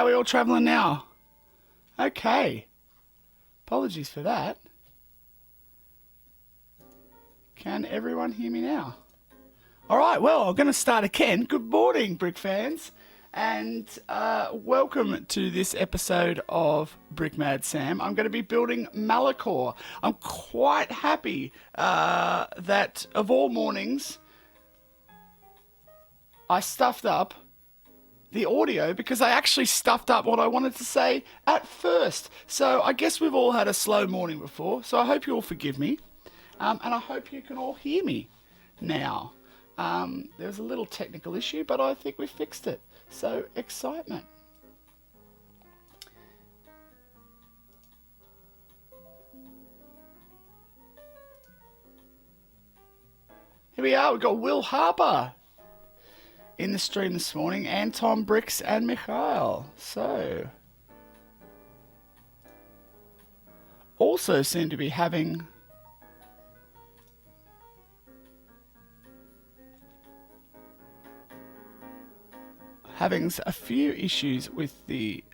are we all travelling now? Okay. Apologies for that. Can everyone hear me now? All right, well, I'm going to start again. Good morning, Brick fans. And welcome to this episode of Brick Mad Sam. I'm going to be building Malachor. I'm quite happy that of all mornings, I stuffed up the audio because I actually stuffed up what I wanted to say at first. So I guess we've all had a slow morning before, so I hope you all forgive me. And I hope you can all hear me now. There was a little technical issue, but I think we fixed it. So, excitement. Here we are, we've got Will Harper in the stream this morning, and Tom Bricks and Mikhail. So, also seem to be having a few issues with the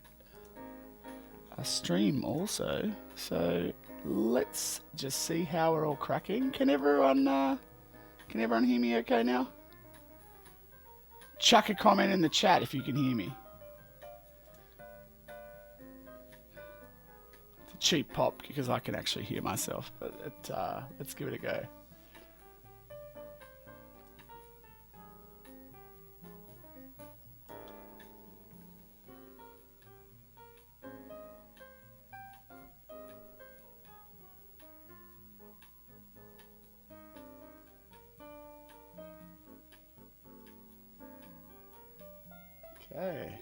stream also. So let's just see how we're all cracking. Can everyone hear me okay now? Chuck a comment in the chat if you can hear me. It's a cheap pop because I can actually hear myself, but let's give it a go. Okay,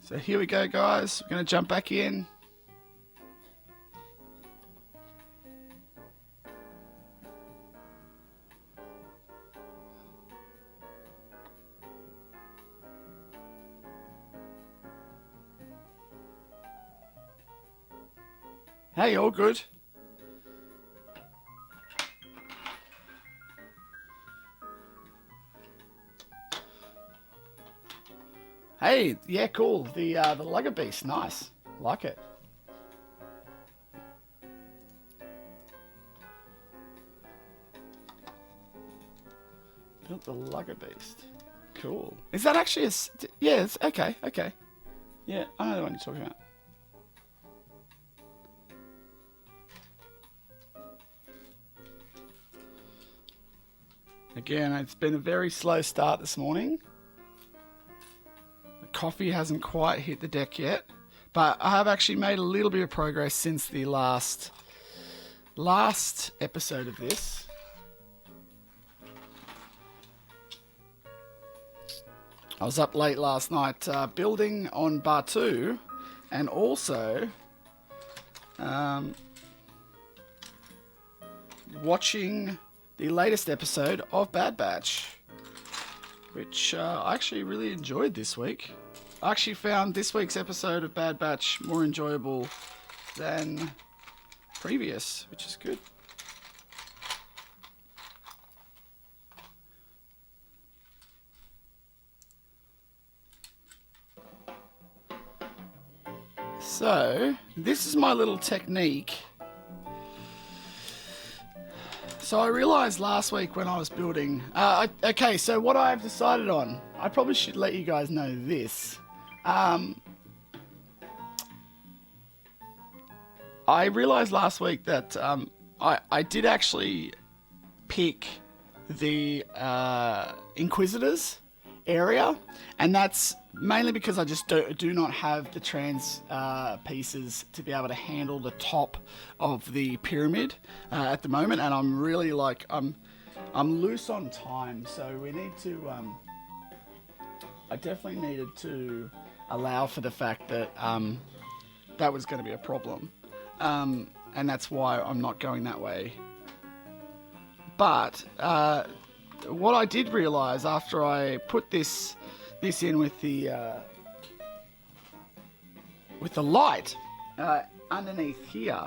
so here we go, guys. We're going to jump back in. Hey, all good? Hey, yeah, cool. The Lugger Beast, nice. Like it. Built the Lugger Beast. Cool. Is that actually a... Yeah, it's okay, okay. Yeah, I know the one you're talking about. Again, it's been a very slow start this morning. Coffee hasn't quite hit the deck yet, but I have actually made a little bit of progress since the last episode of this. I was up late last night building on bar 2 and also watching the latest episode of Bad Batch, which I actually really enjoyed this week. I actually found this week's episode of Bad Batch more enjoyable than previous, which is good. So, this is my little technique. So I realized last week when I was building... okay, so what I've decided on... I probably should let you guys know this. I realized last week that I did actually pick the Inquisitors area, and that's mainly because I just do not have the trans pieces to be able to handle the top of the pyramid at the moment, and I'm really like I'm loose on time, so we need to I definitely needed to allow for the fact that that was going to be a problem, and that's why I'm not going that way. But what I did realize after I put this in with the light underneath here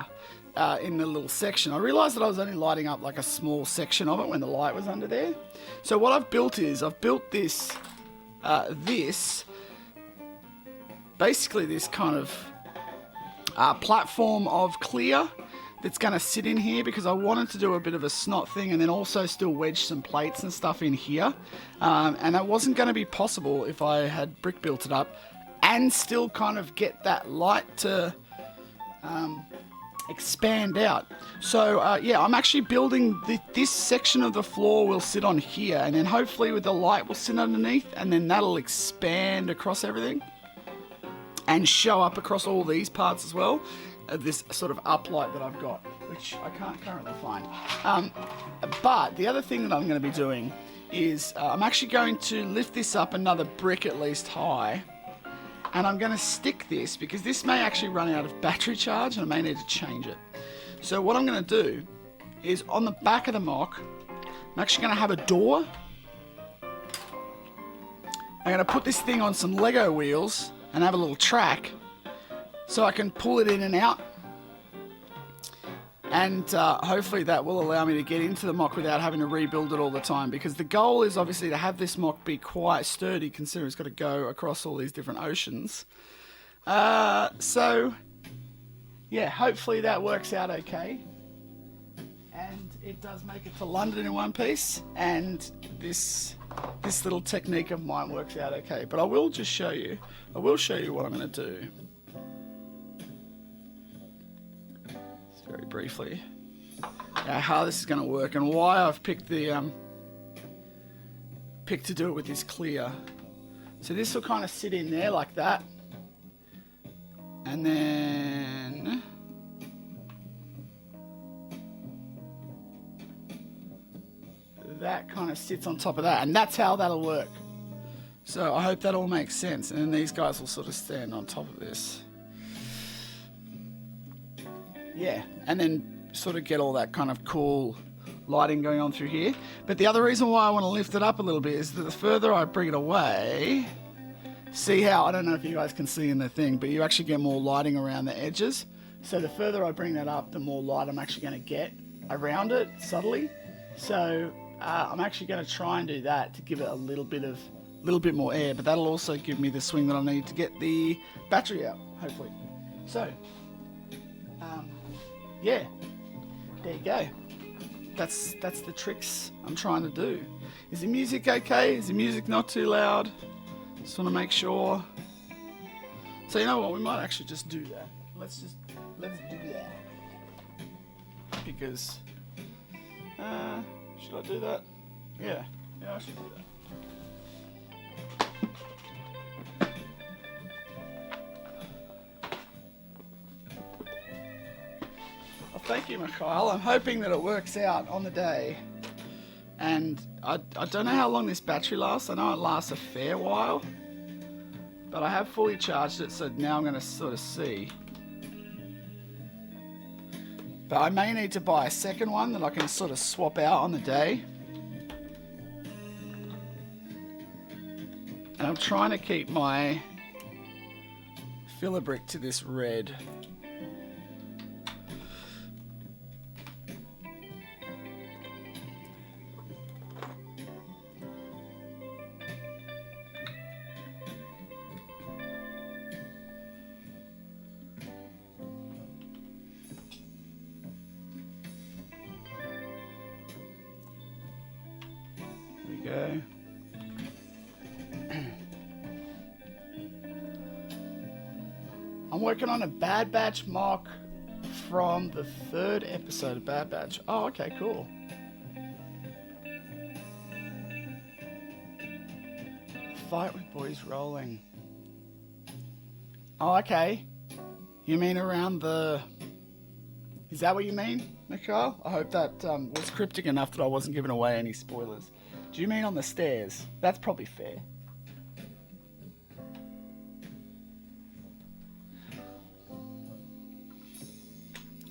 in the little section, I realized that I was only lighting up like a small section of it when the light was under there. So what I've built is I've built this basically this kind of platform of clear that's going to sit in here, because I wanted to do a bit of a snot thing and then also still wedge some plates and stuff in here. And that wasn't going to be possible if I had brick built it up and still kind of get that light to expand out. So yeah, I'm actually building this section of the floor will sit on here, and then hopefully with the light will sit underneath, and then that'll expand across everything and show up across all these parts as well. This sort of uplight that I've got, which I can't currently find. But the other thing that I'm going to be doing is I'm actually going to lift this up another brick at least high, and I'm going to stick this, because this may actually run out of battery charge and I may need to change it. So what I'm going to do is on the back of the MOC, I'm actually going to have a door. I'm going to put this thing on some Lego wheels and have a little track, so I can pull it in and out, and hopefully that will allow me to get into the MOC without having to rebuild it all the time, because the goal is obviously to have this MOC be quite sturdy, considering it's got to go across all these different oceans. So yeah, hopefully that works out okay, and it does make it to London in one piece, and this little technique of mine works out okay. But I will just show you, what I'm going to do. Very briefly, how this is going to work and why I've picked to do it with this clear. So this will kind of sit in there like that, and then that kind of sits on top of that, and that's how that'll work. So I hope that all makes sense, and then these guys will sort of stand on top of this. Yeah, and then sort of get all that kind of cool lighting going on through here. But the other reason why I want to lift it up a little bit is that the further I bring it away, see how, I don't know if you guys can see in the thing, but you actually get more lighting around the edges. So the further I bring that up, the more light I'm actually going to get around it subtly. So I'm actually going to try and do that to give it a little bit more air, but that'll also give me the swing that I need to get the battery out, hopefully. So yeah, there you go. That's the tricks I'm trying to do. Is the music okay? Is the music not too loud? Just want to make sure. So you know what? We might actually just do that. Let's do that. Because should I do that? Yeah, I should do that. Thank you, Mikhail. I'm hoping that it works out on the day. And I don't know how long this battery lasts. I know it lasts a fair while. But I have fully charged it, so now I'm going to sort of see. But I may need to buy a second one that I can sort of swap out on the day. And I'm trying to keep my filler brick to this red. Go. I'm working on a Bad Batch MOC from the 3rd episode of Bad Batch. Oh, okay, cool. Fight with boys rolling. Oh, okay. You mean around the... Is that what you mean, Mikhail? I hope that was cryptic enough that I wasn't giving away any spoilers. Do you mean on the stairs? That's probably fair.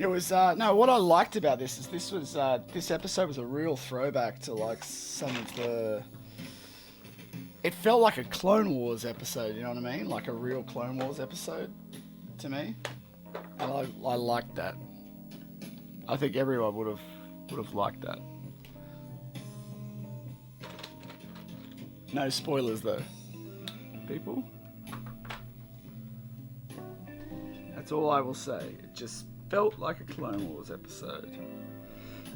It was, no, what I liked about this is this episode was a real throwback to like some of the... It felt like a Clone Wars episode, you know what I mean? Like a real Clone Wars episode to me. And I liked that. I think everyone would have liked that. No spoilers though, people. That's all I will say. It just felt like a Clone Wars episode.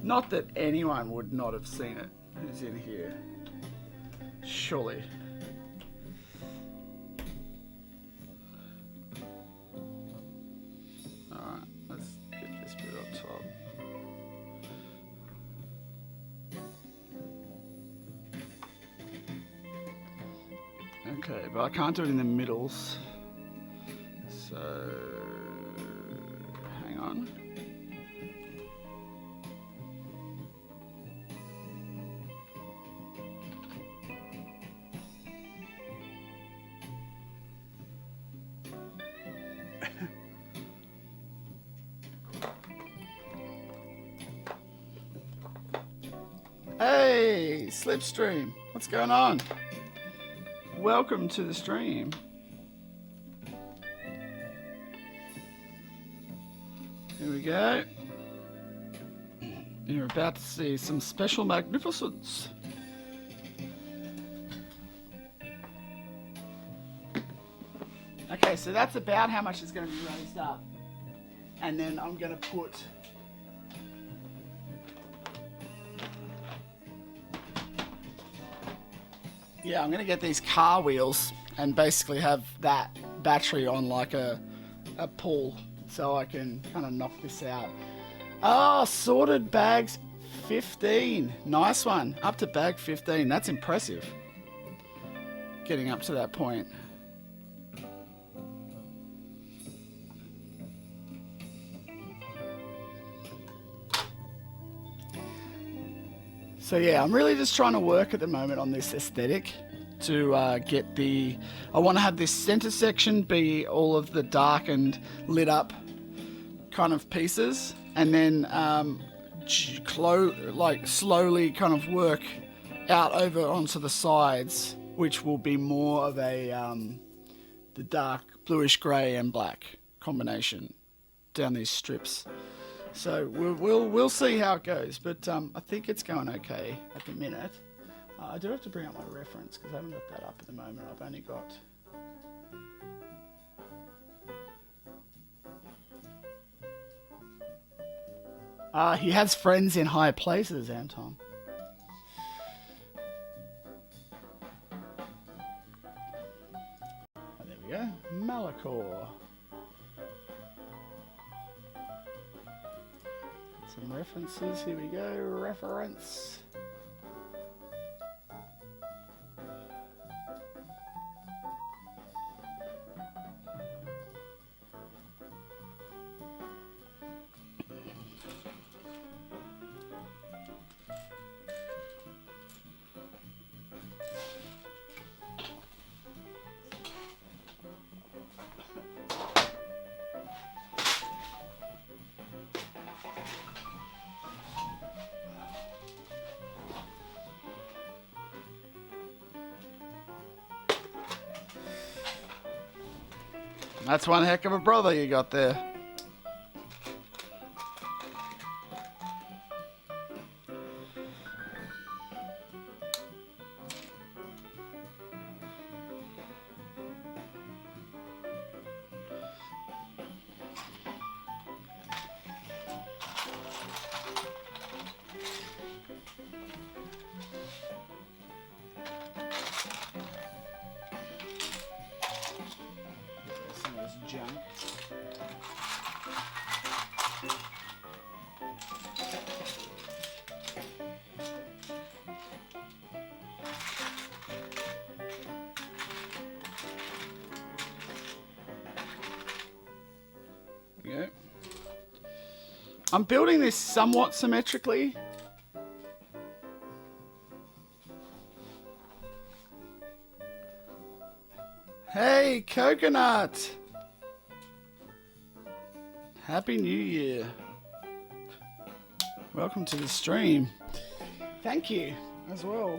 Not that anyone would not have seen it who's in here. Surely. Alright, let's get this bit on top. Okay, but I can't do it in the middles. So, hang on. Hey, Slipstream, what's going on? Welcome to the stream. Here we go. You're about to see some special magnificence. Okay, so that's about how much is going to be raised up. And then I'm going to put I'm going to get these car wheels and basically have that battery on like a pull so I can kind of knock this out. Oh, sorted bags 15. Nice one. Up to bag 15. That's impressive. Getting up to that point. So yeah, I'm really just trying to work at the moment on this aesthetic to get the... I want to have this center section be all of the dark and lit up kind of pieces, and then slowly kind of work out over onto the sides, which will be more of a the dark bluish grey and black combination down these strips. So we'll see how it goes, but I think it's going okay at the minute. I do have to bring up my reference because I haven't got that up at the moment. I've only got... he has friends in high places, Anton. Oh, there we go. Malachor. Some references. Here we go. Reference. That's one heck of a brother you got there. I'm building this somewhat symmetrically. Hey, Coconut! Happy New Year. Welcome to the stream. Thank you as well.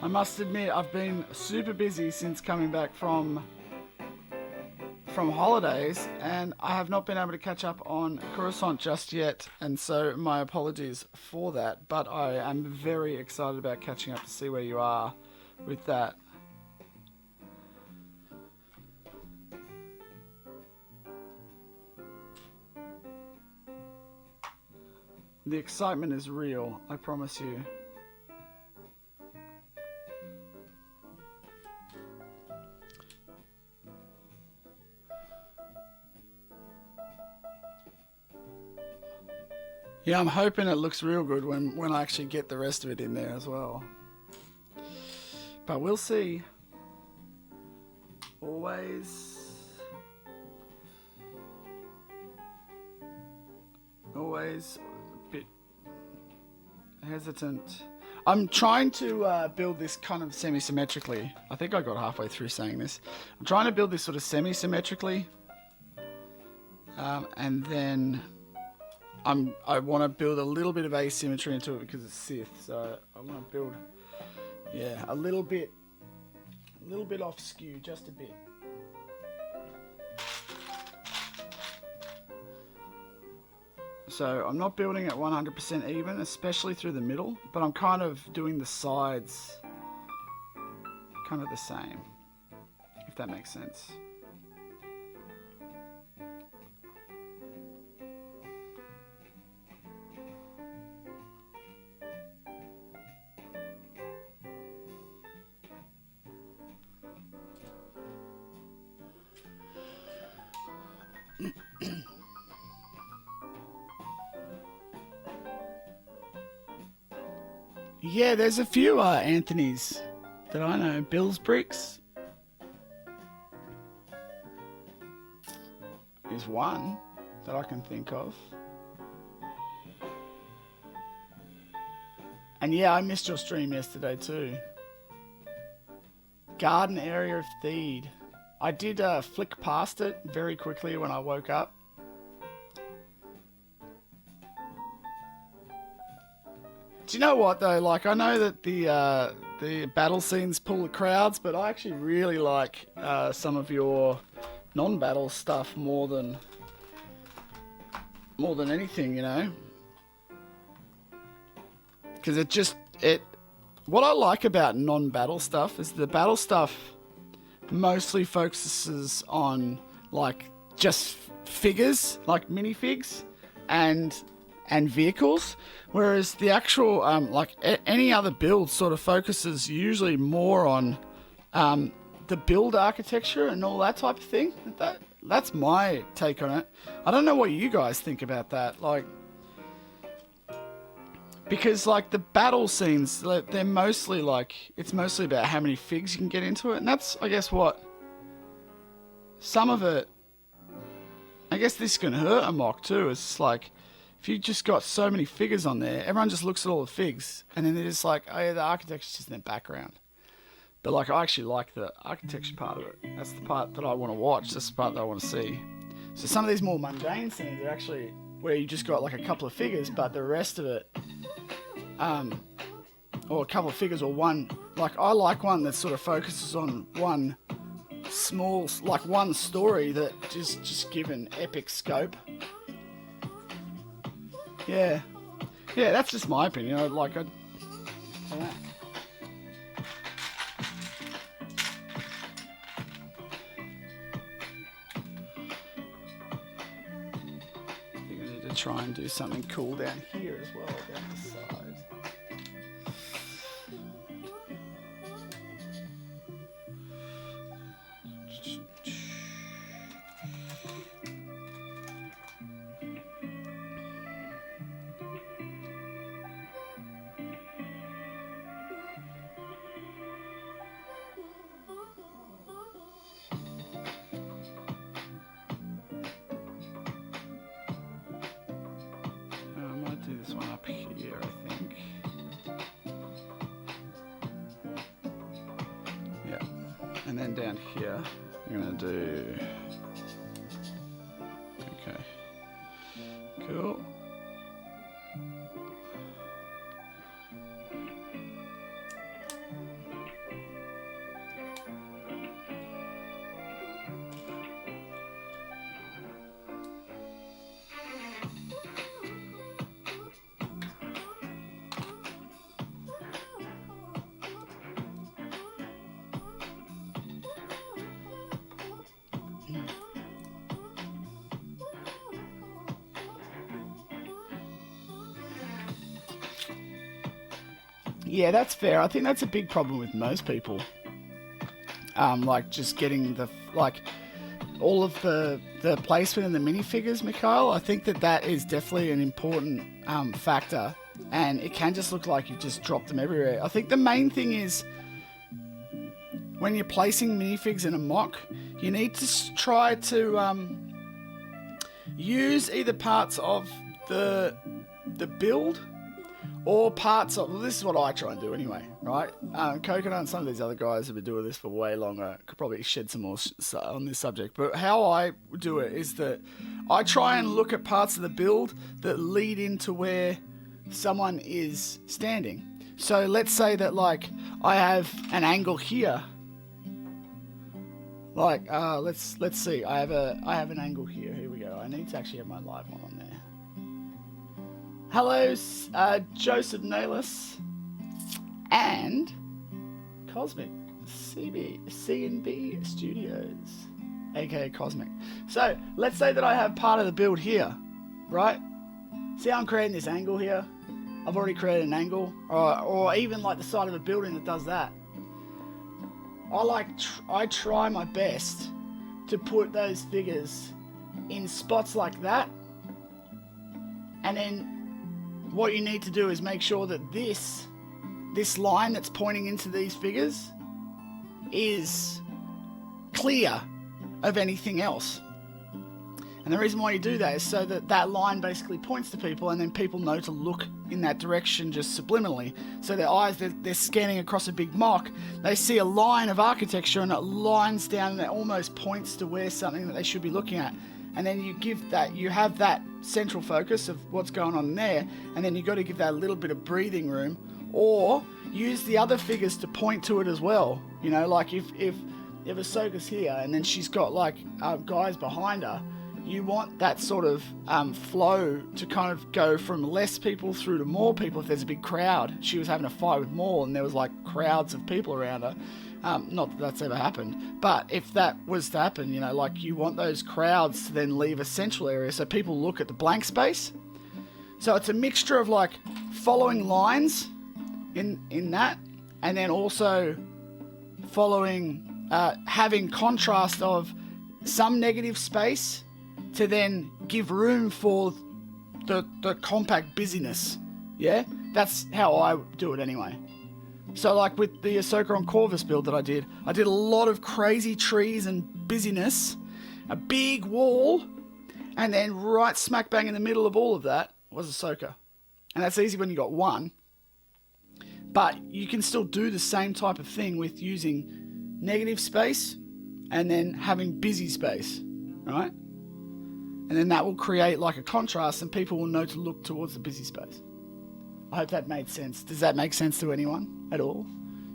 I must admit, I've been super busy since coming back from holidays, and I have not been able to catch up on Coruscant just yet, and so my apologies for that, but I am very excited about catching up to see where you are with that. The excitement is real, I promise you. Yeah, I'm hoping it looks real good when I actually get the rest of it in there as well. But we'll see. Always a bit hesitant. I'm trying to build this kind of semi-symmetrically. I think I got halfway through saying this. I'm trying to build this sort of semi-symmetrically. And then I want to build a little bit of asymmetry into it because it's Sith. So I want to build, yeah, a little bit off skew, just a bit. So I'm not building it 100% even, especially through the middle, but I'm kind of doing the sides kind of the same, if that makes sense. Yeah, there's a few Anthony's that I know. Bill's Bricks is one that I can think of. And yeah, I missed your stream yesterday too. Garden Area of Theed. I did flick past it very quickly when I woke up. Do you know what though? Like, I know that the battle scenes pull the crowds, but I actually really like some of your non-battle stuff more than anything, you know. Because what I like about non-battle stuff is the battle stuff mostly focuses on like just figures, like minifigs, and vehicles, whereas the actual like any other build sort of focuses usually more on the build architecture and all that type of thing. That's my take on it. I don't know what you guys think about that, like, because like the battle scenes, they're mostly like, it's mostly about how many figs you can get into it, and that's, I guess, what some of it, I guess this can hurt a MOC too. It's like, if you just got so many figures on there, everyone just looks at all the figs, and then they're just like, oh yeah, the architecture's just in the background. But like, I actually like the architecture part of it. That's the part that I want to watch. That's the part that I want to see. So some of these more mundane scenes are actually where you just got like a couple of figures, but the rest of it, or a couple of figures, or one, like, I like one that sort of focuses on one small, like one story that just give an epic scope. Yeah, that's just my opinion. Like, I don't know. I think we need to try and do something cool down here as well, down the side. This one up here, I think. Yeah, and then down here, I'm gonna do. Okay, cool. Yeah, that's fair. I think that's a big problem with most people. Like just getting all of the placement in the minifigures, Mikhail. I think that is definitely an important factor, and it can just look like you've just dropped them everywhere. I think the main thing is when you're placing minifigs in a MOC, you need to try to use either parts of the build or parts of... Well, this is what I try and do anyway, right? Coconut and some of these other guys have been doing this for way longer. Could probably shed some more on this subject. But how I do it is that I try and look at parts of the build that lead into where someone is standing. So let's say that, like, I have an angle here. Like, let's see. I have an angle here. Here we go. I need to actually have my live one on there. Hello, Joseph Nalis and Cosmic C&B Studios, aka Cosmic. So let's say that I have part of the build here, right? See how I'm creating this angle here? I've already created an angle, or even like the side of a building that does that. I try my best to put those figures in spots like that, and then what you need to do is make sure that this line that's pointing into these figures is clear of anything else. And the reason why you do that is so that line basically points to people, and then people know to look in that direction just subliminally. So their eyes, they're scanning across a big MOC, they see a line of architecture and it lines down and it almost points to where something that they should be looking at. And then you have that central focus of what's going on there, and then you've got to give that a little bit of breathing room, or use the other figures to point to it as well. You know, like if Ahsoka's here and then she's got like guys behind her, you want that sort of flow to kind of go from less people through to more people. If there's a big crowd, she was having a fight with Maul and there was like crowds of people around her. Not that that's ever happened, but if that was to happen, you know, like you want those crowds to then leave a central area so people look at the blank space. So it's a mixture of like following lines in that, and then also following, having contrast of some negative space to then give room for the compact busyness. Yeah, that's how I do it anyway. So like with the Ahsoka on Corvus build that I did a lot of crazy trees and busyness, a big wall, and then right smack bang in the middle of all of that was Ahsoka. And that's easy when you got one. But you can still do the same type of thing with using negative space and then having busy space, right? And then that will create like a contrast and people will know to look towards the busy space. I hope that made sense. Does that make sense to anyone at all?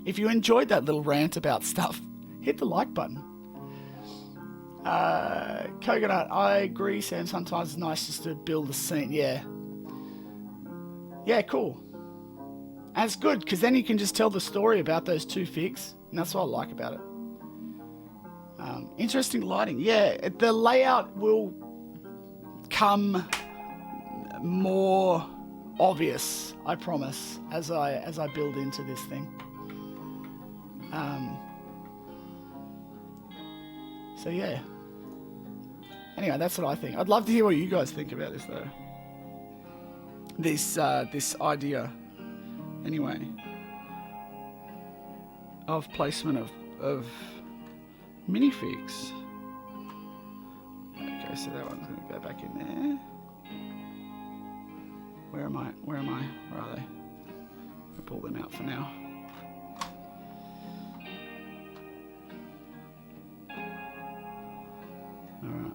If you enjoyed that little rant about stuff, hit the like button. Coconut, I agree, Sam. Sometimes it's nice just to build a scene. Yeah. Yeah, cool. And it's good, because then you can just tell the story about those two figs. And that's what I like about it. Interesting lighting. Yeah, the layout will come more obvious, I promise, as I build into this thing. So yeah. Anyway, that's what I think. I'd love to hear what you guys think about this though. This idea, anyway, of placement of minifigs. Okay, so that one's going to go back in there. Where am I? Where are they? I'll pull them out for now. Alright.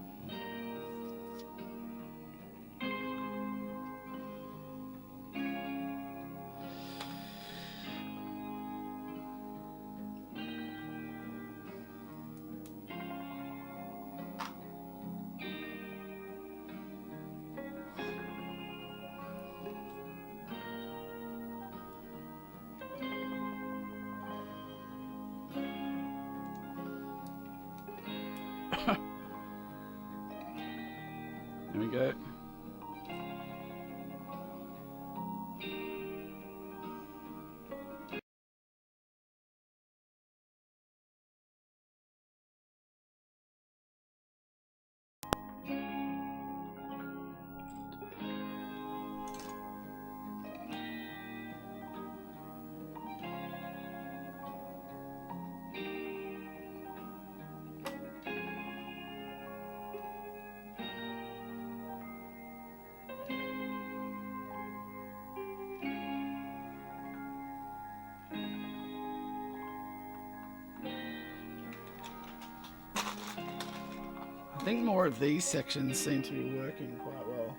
think more of these sections seem to be working quite well.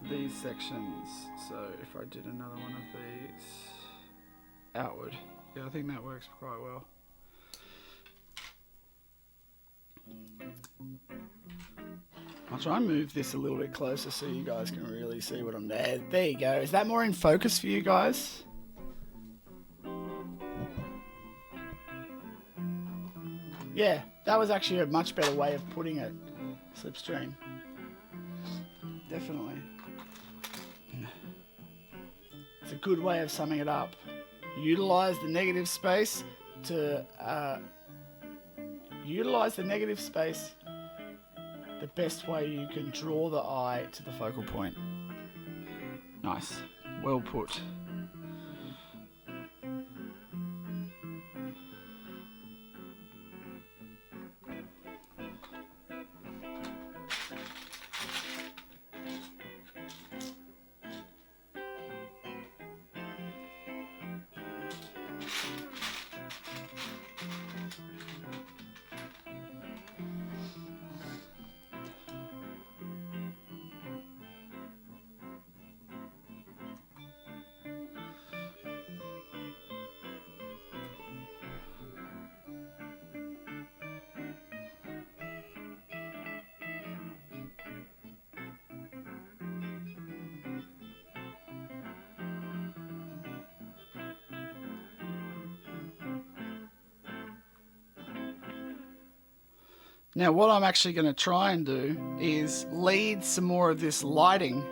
These sections, so if I did another one of these outward, yeah, I think that works quite well. I'll try and move this a little bit closer so you guys can really see what I'm there. There you go. Is that more in focus for you guys? Yeah, that was actually a much better way of putting it, Slipstream. Definitely. It's a good way of summing it up. Utilize the negative space to the best way you can draw the eye to the focal point. Nice. Well put. Now what I'm actually going to try and do is lead some more of this lighting.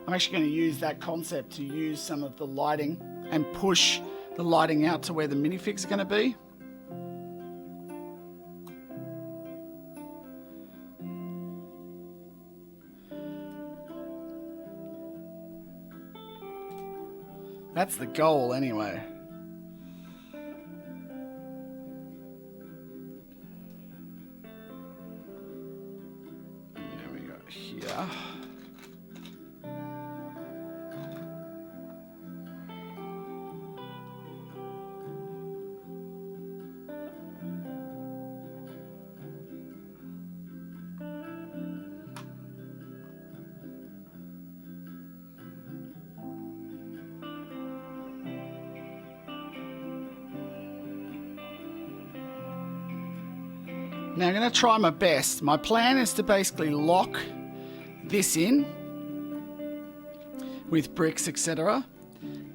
I'm actually going to use that concept to use some of the lighting and push the lighting out to where the minifigs are going to be. That's the goal anyway. Here. Now I'm going to try my best. My plan is to basically lock this in with bricks, etc.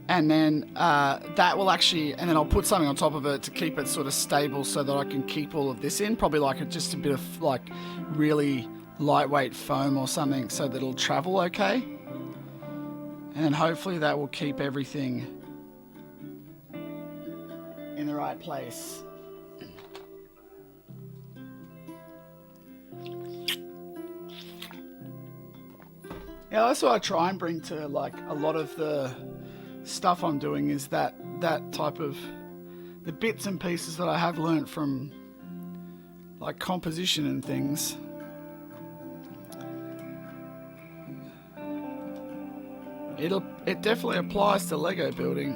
And then that will actually, and then I'll put something on top of it to keep it sort of stable so that I can keep all of this in. Probably like just a bit of like really lightweight foam or something so that it'll travel okay. And then hopefully that will keep everything in the right place. Yeah, that's what I try and bring to like a lot of the stuff I'm doing is that type of the bits and pieces that I have learnt from like composition and things. It definitely applies to Lego building.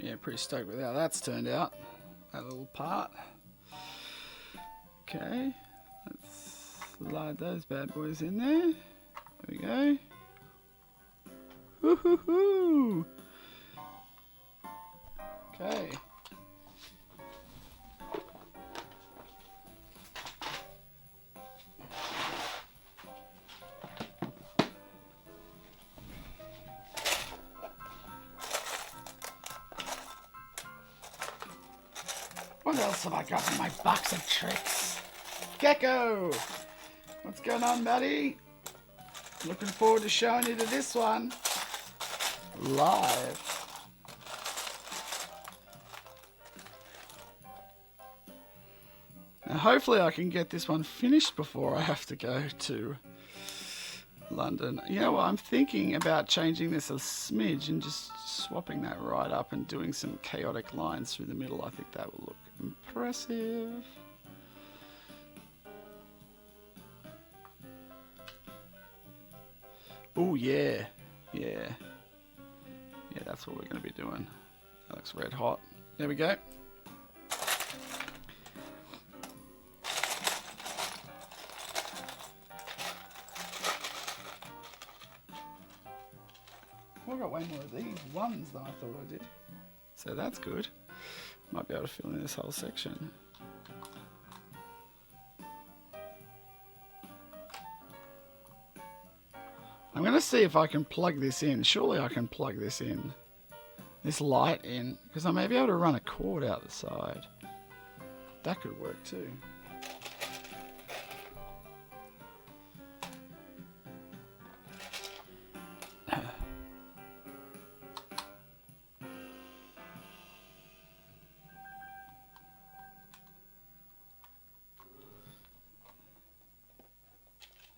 Yeah, pretty stoked with how that's turned out. That little part. Okay, let's slide those bad boys in there. There we go. Woohoo! Okay. What else have I got in my box of tricks? Gecko! What's going on, buddy? Looking forward to showing you to this one. Live. Now hopefully I can get this one finished before I have to go to London. You know what, I'm thinking about changing this a smidge and just swapping that right up and doing some chaotic lines through the middle. I think that will look impressive. Oh yeah, yeah. Yeah, that's what we're going to be doing. That looks red hot. There we go. I got way more of these ones than I thought I did. So that's good. Might be able to fill in this whole section. I'm going to see if I can plug this in. Surely I can plug this in. This light in. Because I may be able to run a cord out the side. That could work too.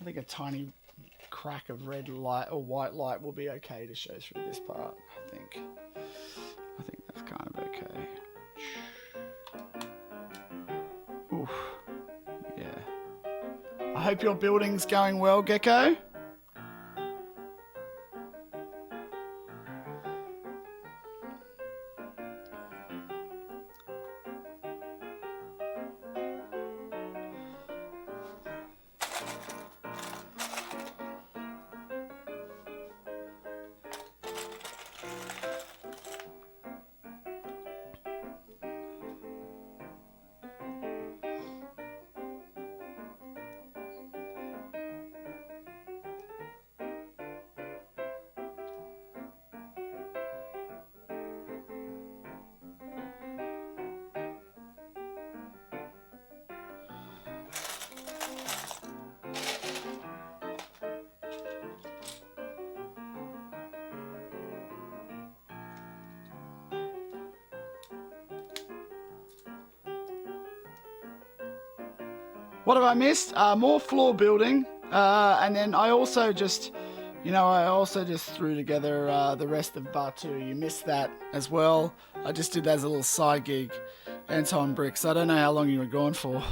I think a tiny crack of red light or white light will be okay to show through this part. I think that's kind of okay. Oof. Yeah. I hope your building's going well, Gecko. What have I missed? More floor building, and then I also just, threw together the rest of Bar 2. You missed that as well. I just did that as a little side gig, Anton Bricks. I don't know how long you were gone for.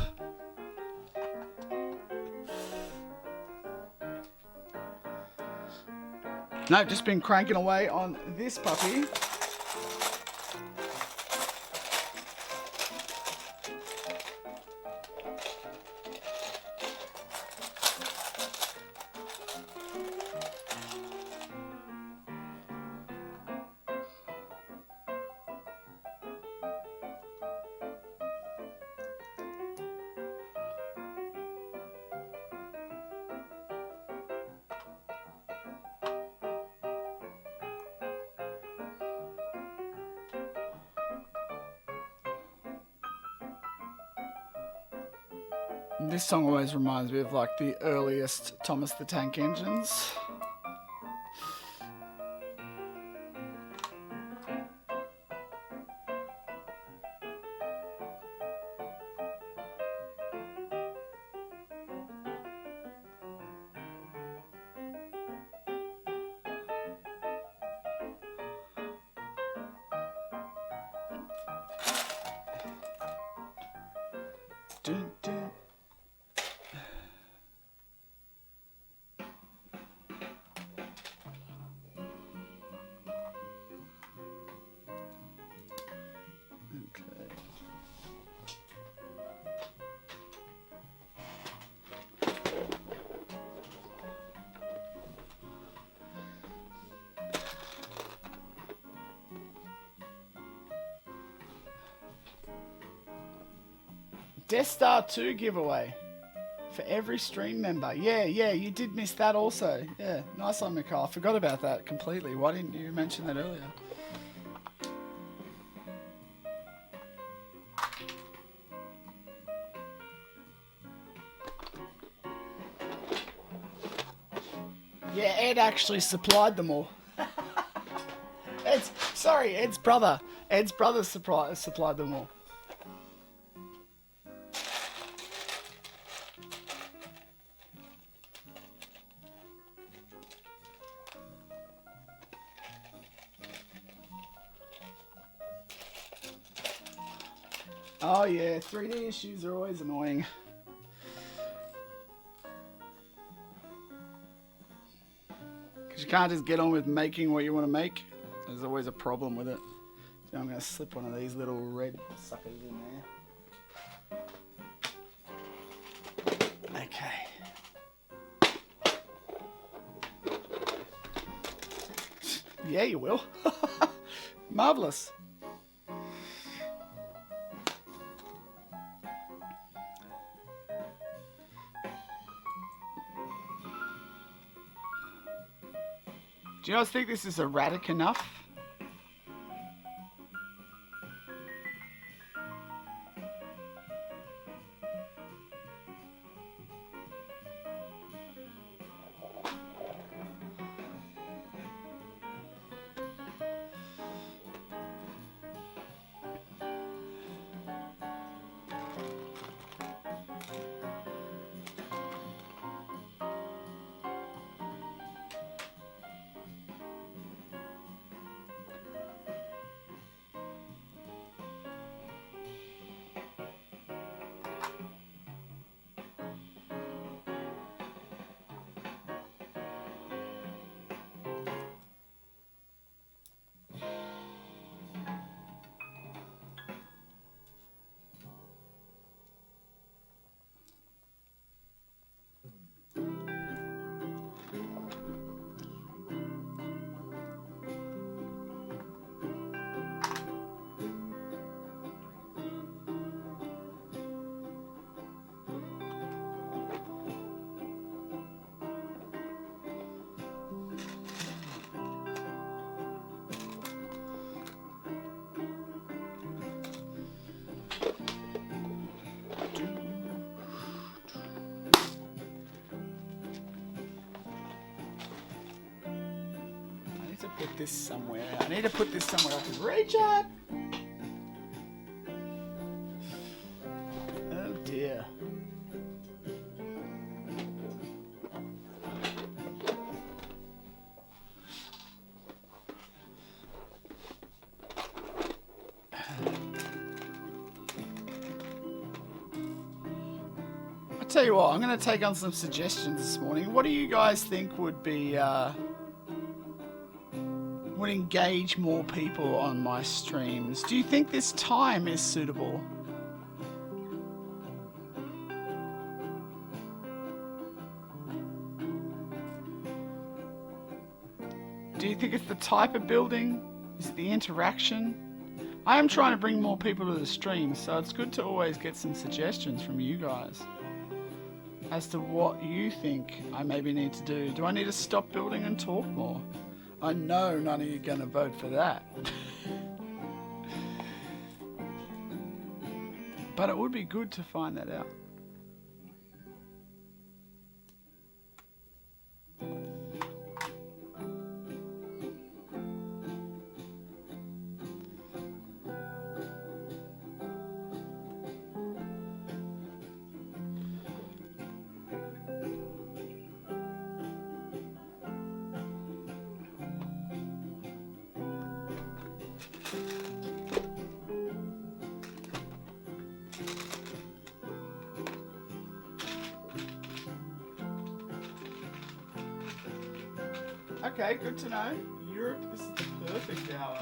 No, just been cranking away on this puppy. This song always reminds me of like the earliest Thomas the Tank Engines. Dun, dun. Death Star 2 giveaway for every stream member. Yeah, you did miss that also. Yeah, nice one, Mikhail. I forgot about that completely. Why didn't you mention that earlier? Yeah, Ed actually supplied them all. Ed's brother. Ed's brother supplied them all. Oh yeah, 3D issues are always annoying. Because you can't just get on with making what you want to make. There's always a problem with it. So I'm going to slip one of these little red suckers in there. Okay. Yeah, you will. Marvellous. Do you guys think this is erratic enough? Put this somewhere. I need to put this somewhere I can reach it. Oh dear. I tell you what, I'm going to take on some suggestions this morning. What do you guys think would be would engage more people on my streams? Do you think this time is suitable? Do you think it's the type of building? Is it the interaction? I am trying to bring more people to the stream, so it's good to always get some suggestions from you guys as to what you think I maybe need to do. Do I need to stop building and talk more? I know none of you are going to vote for that. But it would be good to find that out. Okay, good to know. Europe, this is the perfect hour.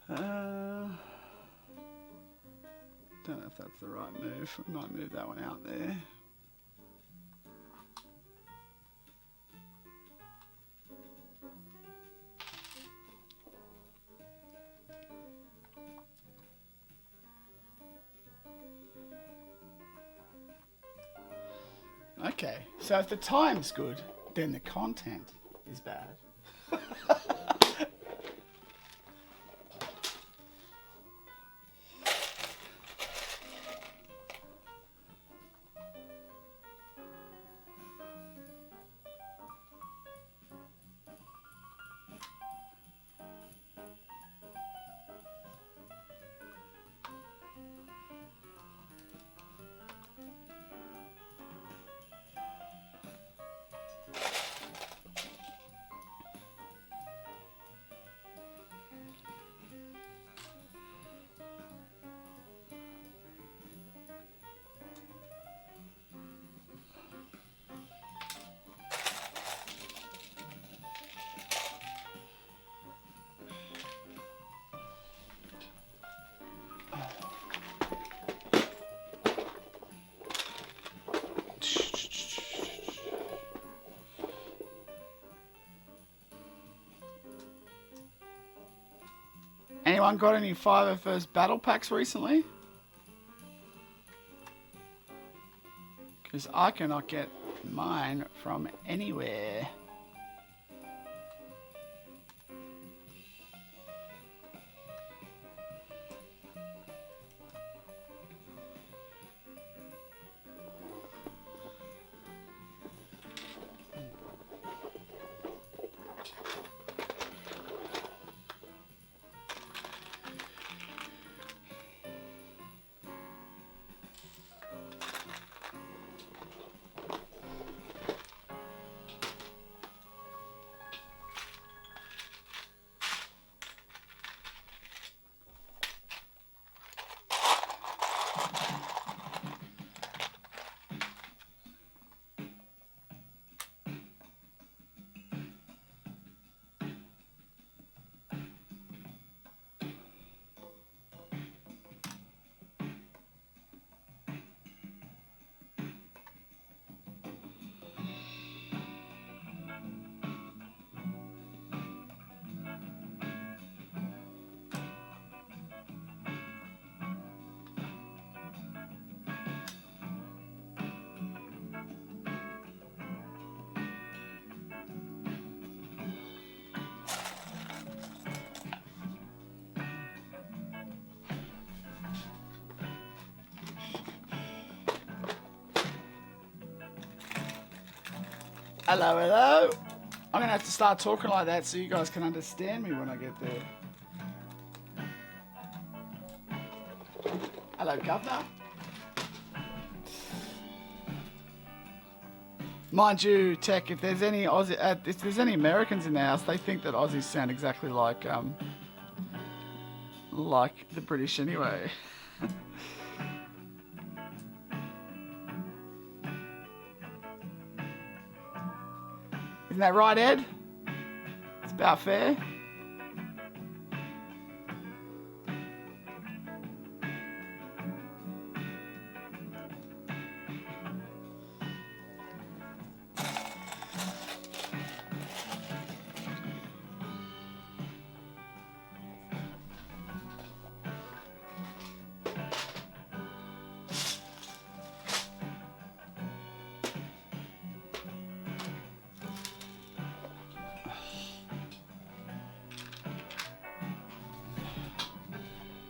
Don't know if that's the right move. We might move that one out there. Okay, so if the time's good, then the content is bad. Anyone got any 501st battle packs recently? Because I cannot get mine from anywhere. Hello, hello. I'm going to have to start talking like that so you guys can understand me when I get there. Hello, Governor. Mind you, Tech, if there's any if there's any Americans in the house, they think that Aussies sound exactly like the British anyway. Isn't that right, Ed? It's about fair.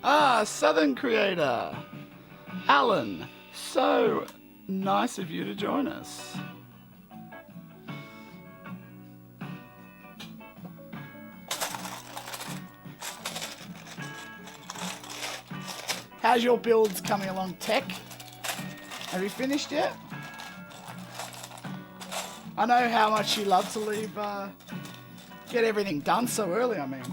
Ah, Southern creator, Alan. So nice of you to join us. How's your builds coming along, Tech? Have you finished yet? I know how much you love to leave, get everything done so early, I mean.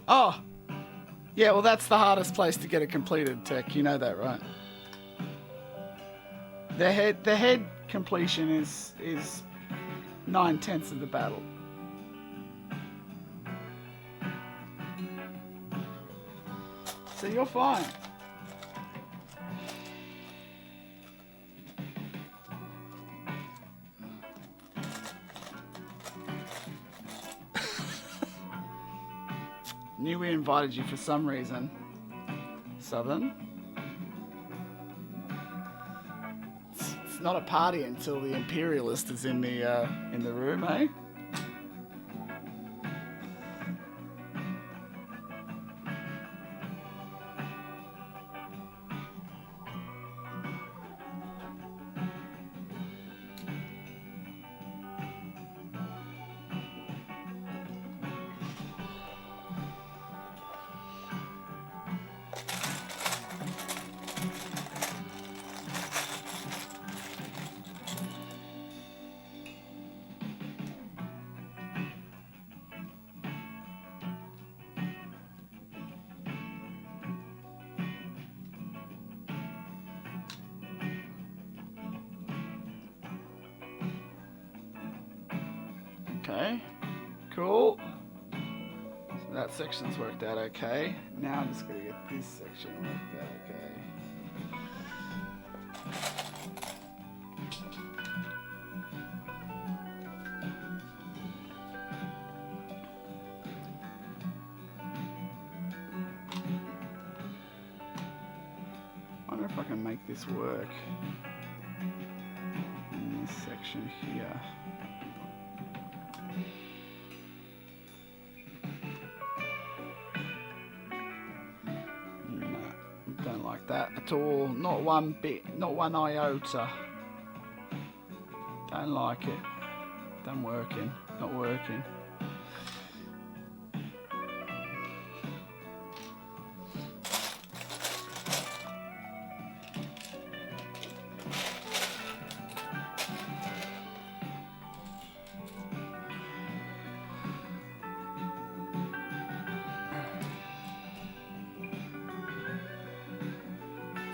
Oh, yeah, well, that's the hardest place to get a completed tech. You know that, right? The head completion is 9/10 of the battle. So you're fine. Knew we invited you for some reason, Southern. It's not a party until the Imperialist is in the room, eh? Okay, cool. So that section's worked out okay. Now I'm just gonna get this section worked out okay. I wonder if I can make this work in this section here. Don't like that at all. Not one bit. Not one iota. Don't like it. Don't working. Not working.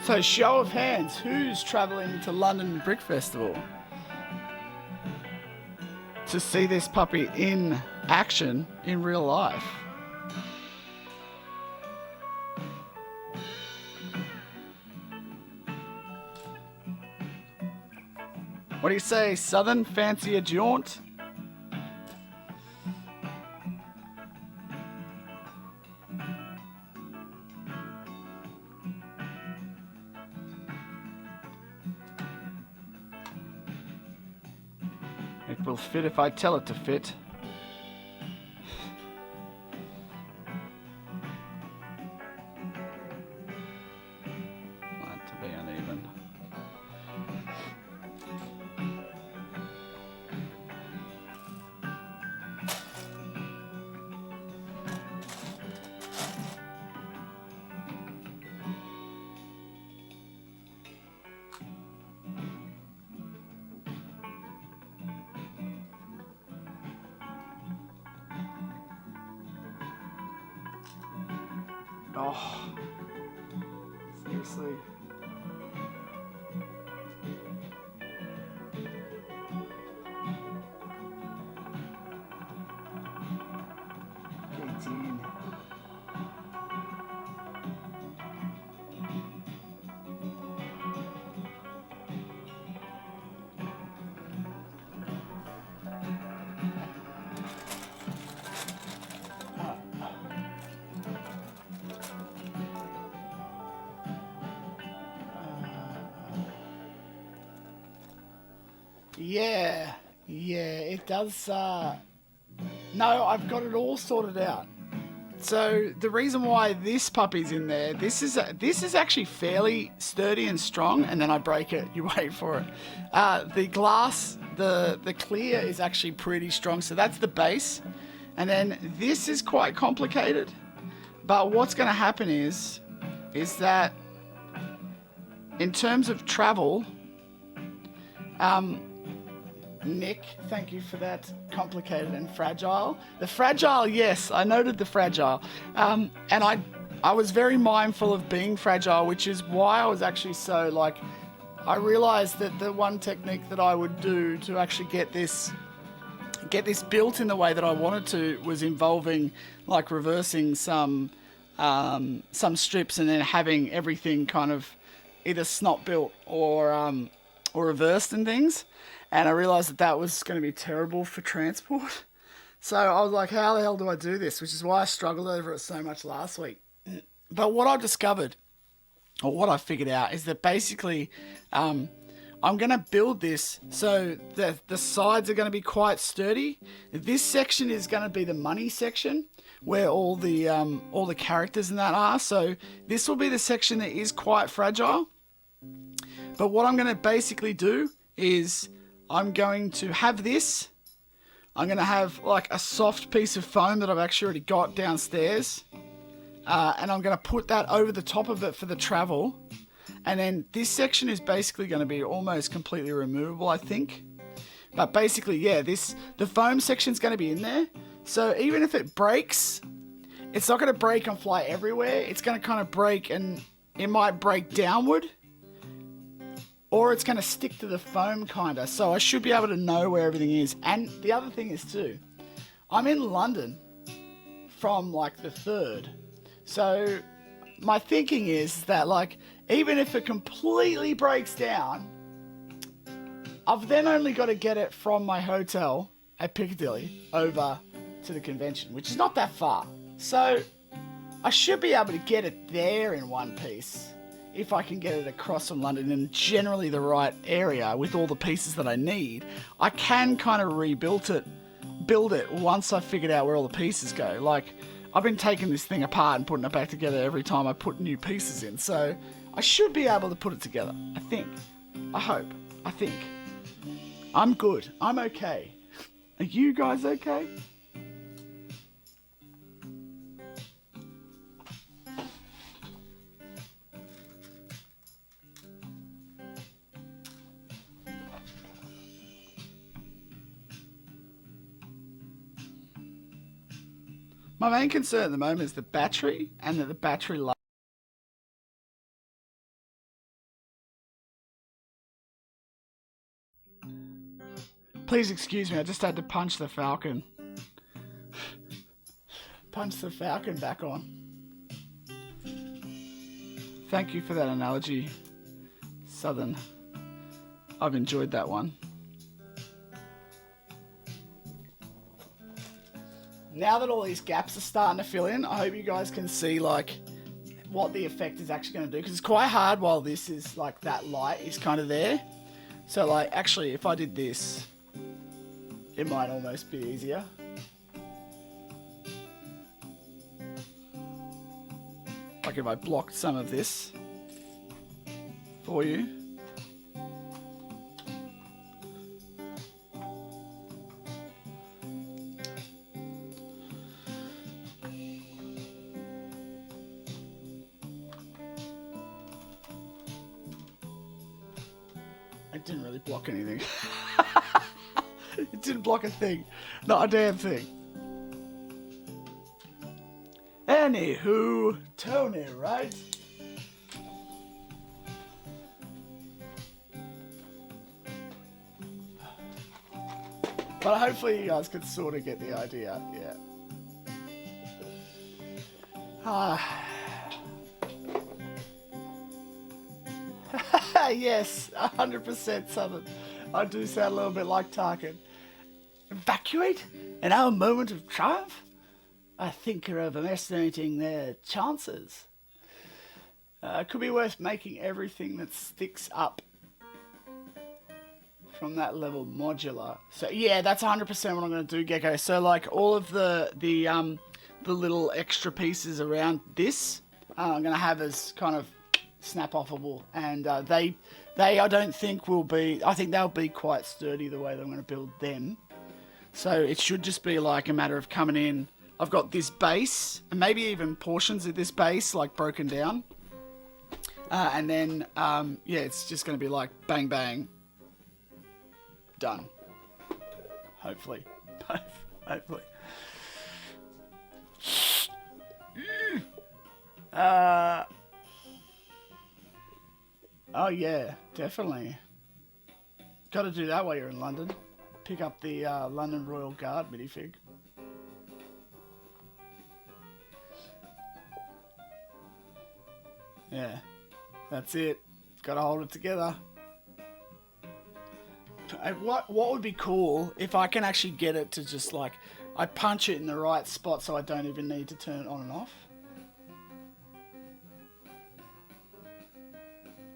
So, show of hands, who's travelling to London Brick Festival to see this puppy in action in real life? What do you say, Southern? Fancy a jaunt? It will fit if I tell it to fit. Want it to be uneven. Oh, seriously. Yeah, it does. No, I've got it all sorted out. So the reason why this puppy's in there, this is actually fairly sturdy and strong, and then I break it. You wait for it. The glass, the clear is actually pretty strong. So that's the base, and then this is quite complicated. But what's going to happen is that in terms of travel, Nick, thank you for that. Complicated and fragile. The fragile, yes, I noted the fragile. And I was very mindful of being fragile, which is why I was actually so like, I realized that the one technique that I would do to actually get this built in the way that I wanted to was involving like reversing some strips and then having everything kind of either snot built or reversed and things. And I realized that that was going to be terrible for transport. So I was like, how the hell do I do this? Which is why I struggled over it so much last week. But what I've discovered, or what I figured out, is that basically I'm going to build this so that the sides are going to be quite sturdy. This section is going to be the money section where all the characters and that are. So this will be the section that is quite fragile. But what I'm going to basically do is I'm going to have this. I'm going to have like a soft piece of foam that I've actually already got downstairs. And I'm going to put that over the top of it for the travel. And then this section is basically going to be almost completely removable, I think. But basically, yeah, the foam section is going to be in there. So even if it breaks, it's not going to break and fly everywhere. It's going to kind of break and it might break downward. Or it's going to stick to the foam kind of. So I should be able to know where everything is. And the other thing is too, I'm in London from like the 3rd. So my thinking is that like, even if it completely breaks down, I've then only got to get it from my hotel at Piccadilly over to the convention, which is not that far. So I should be able to get it there in one piece if I can get it across from London in generally the right area with all the pieces that I need. I can kind of build it once I've figured out where all the pieces go. Like, I've been taking this thing apart and putting it back together every time I put new pieces in. So I should be able to put it together. I think. I hope. I think. I'm good. I'm okay. Are you guys okay? My main concern at the moment is the battery and that the battery life. Please excuse me, I just had to punch the falcon. Punch the falcon back on. Thank you for that analogy, Southern. I've enjoyed that one. Now that all these gaps are starting to fill in, I hope you guys can see like what the effect is actually going to do, because it's quite hard while this is like that light is kind of there. So like actually if I did this, it might almost be easier. Like if I blocked some of this for you. It didn't really block anything. It didn't block a thing. Not a damn thing. Anywho, Tony, right? But hopefully you guys could sort of get the idea, yeah. Yes, 100% Southern. I do sound a little bit like Tarkin. Evacuate? In our moment of triumph? I think you're overestimating their chances. It could be worth making everything that sticks up from that level modular. So yeah, that's 100% what I'm going to do, Gecko. So like all of the little extra pieces around this, I'm going to have as kind of snap-offable, and they I don't think will be, I think they'll be quite sturdy the way that I'm going to build them. So it should just be like a matter of coming in. I've got this base, and maybe even portions of this base like broken down, and then yeah, it's just going to be like bang bang, done. Hopefully. Hopefully. Oh yeah, definitely. Got to do that while you're in London. Pick up the London Royal Guard minifig. Yeah, that's it. Got to hold it together. What would be cool if I can actually get it to just like I punch it in the right spot so I don't even need to turn it on and off.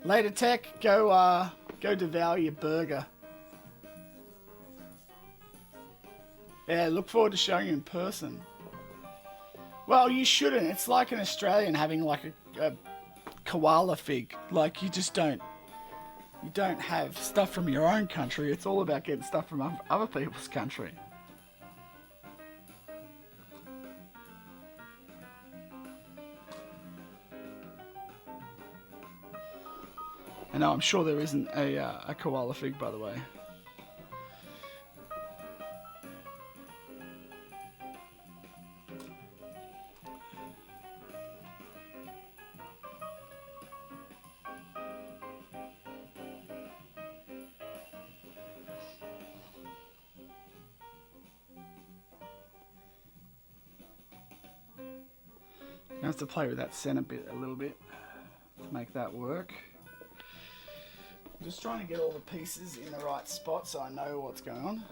Later, Tech. Go devour your burger. Yeah, look forward to showing you in person. Well, you shouldn't. It's like an Australian having like a koala fig. Like you just don't. You don't have stuff from your own country. It's all about getting stuff from other people's country. And no, I'm sure there isn't a koala fig, by the way. I have to play with that center bit a little bit to make that work. I'm just trying to get all the pieces in the right spot so I know what's going on.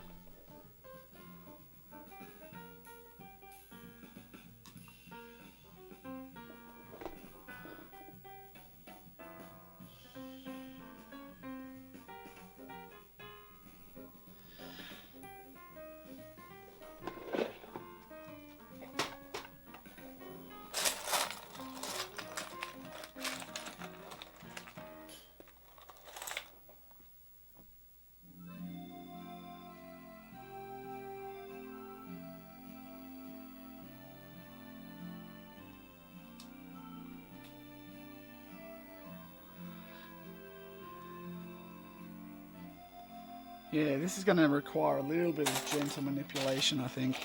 Yeah, this is going to require a little bit of gentle manipulation, I think,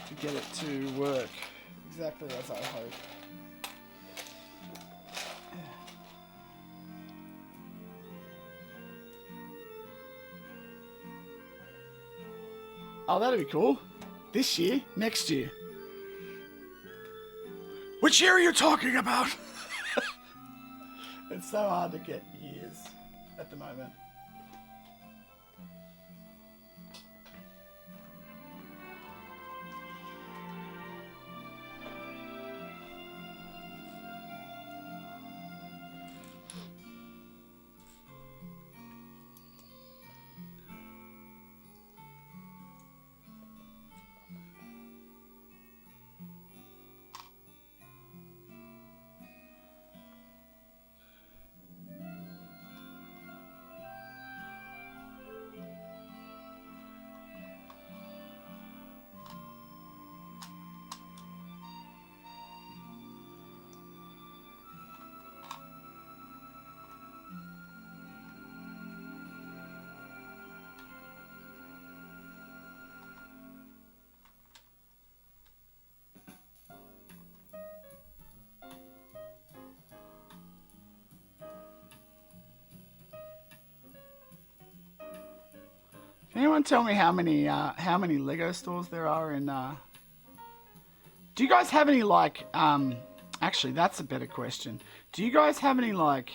to get it to work exactly as I hope. Oh, that'd be cool. This year? Next year? Which year are you talking about? It's so hard to get years at the moment. Can anyone tell me how many Lego stores there are in? Do you guys have any like? Actually, that's a better question. Do you guys have any like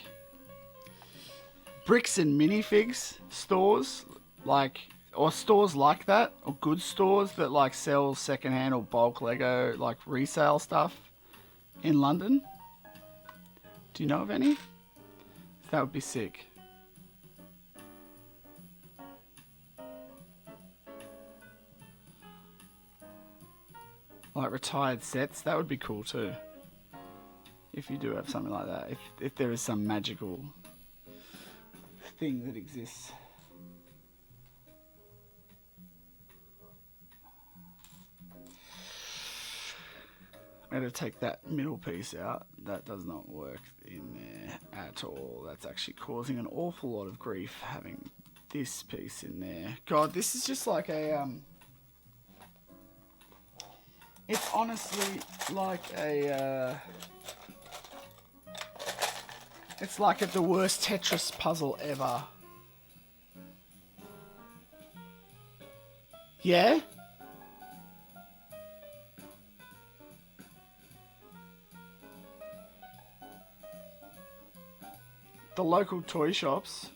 bricks and minifigs stores, like, or stores like that, or good stores that like sell secondhand or bulk Lego like resale stuff in London? Do you know of any? That would be sick. Like retired sets, that would be cool too. If you do have something like that, if there is some magical thing that exists. I'm going to take that middle piece out. That does not work in there at all. That's actually causing an awful lot of grief having this piece in there. God, this is just like a it's honestly like a it's like the worst Tetris puzzle ever. Yeah? The local toy shops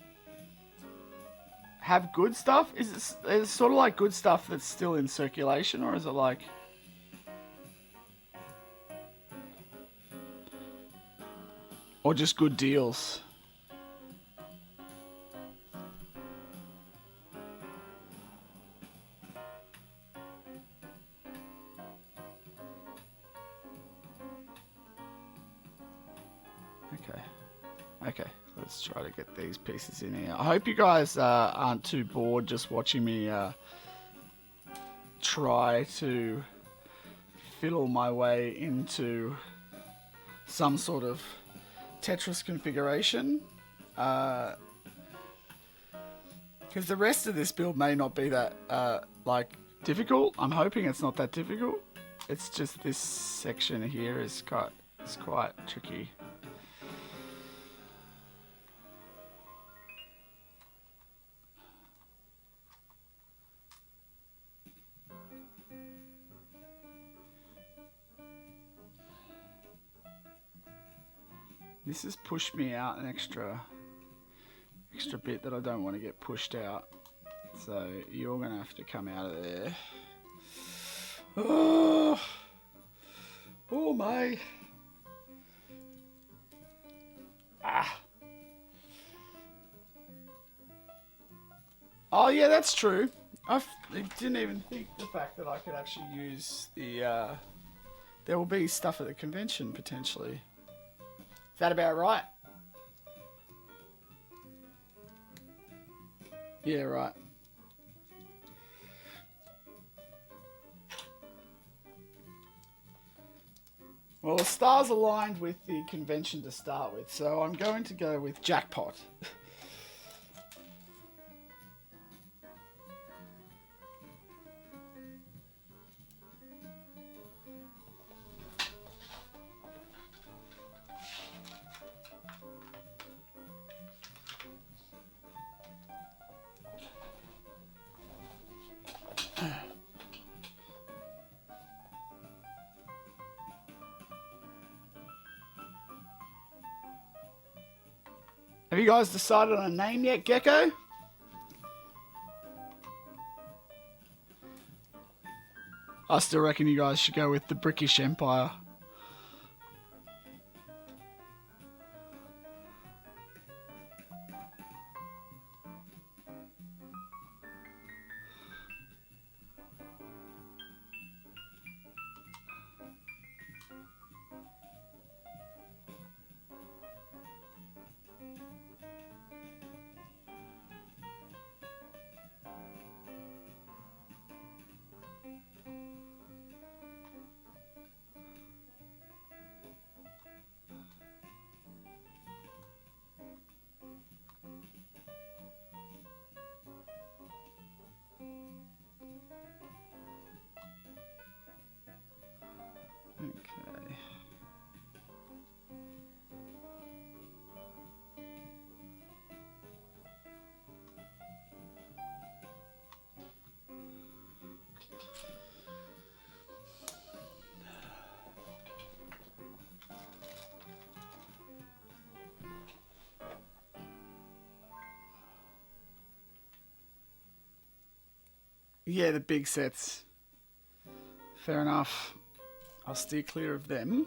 have good stuff? Is it sort of like good stuff that's still in circulation, or is it like... or just good deals? Okay, let's try to get these pieces in here. I hope you guys aren't too bored just watching me try to fiddle my way into some sort of Tetris configuration. Because the rest of this build may not be that like difficult. I'm hoping it's not that difficult. It's just this section here is quite tricky. This has pushed me out an extra bit that I don't want to get pushed out. So you're going to have to come out of there. Oh my. Oh yeah, that's true. I didn't even think the fact that I could actually use the... there will be stuff at the convention potentially. Is that about right? Yeah, right. Well, the stars aligned with the convention to start with, so I'm going to go with jackpot. Have you guys decided on a name yet, Gecko? I still reckon you guys should go with the British Empire. Okay. Yeah, the big sets. Fair enough. I'll steer clear of them.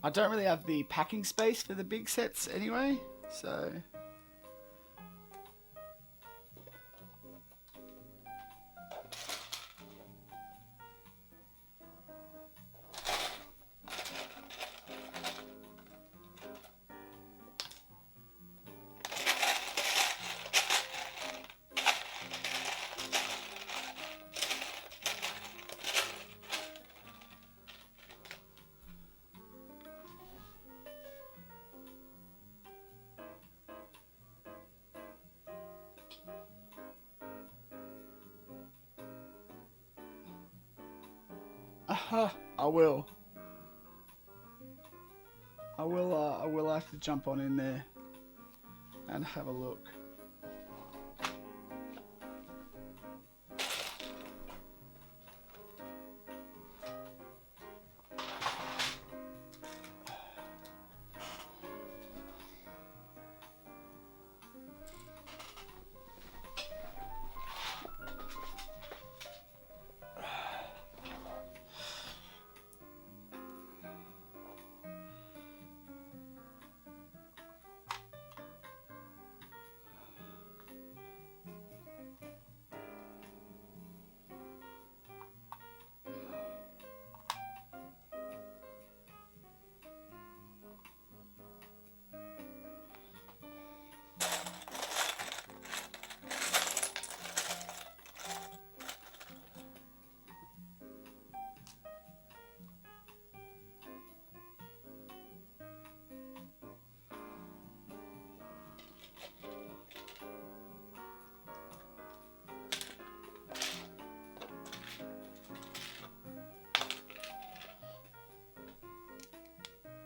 I don't really have the packing space for the big sets anyway, so... I will. I will have to jump on in there and have a look.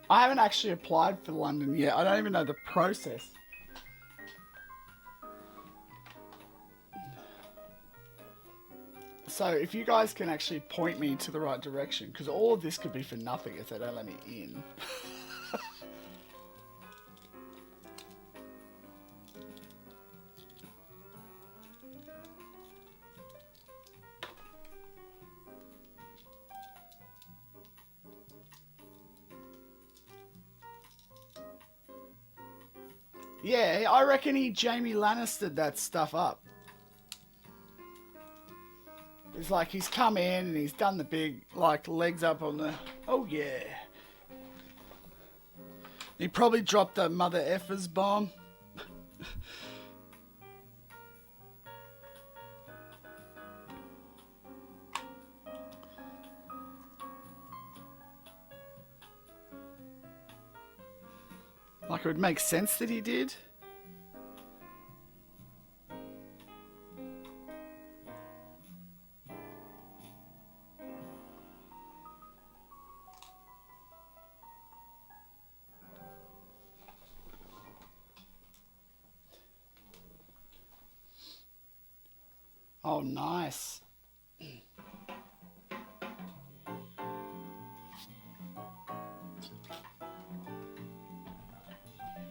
I haven't actually applied for London yet. I don't even know the process. So if you guys can actually point me to the right direction, because all of this could be for nothing if they don't let me in. Yeah, I reckon he Jamie Lannistered that stuff up. It's like he's come in and he's done the big, like, legs up on the... Oh, yeah. He probably dropped the mother effers bomb. Like, it would make sense that he did. Oh, nice.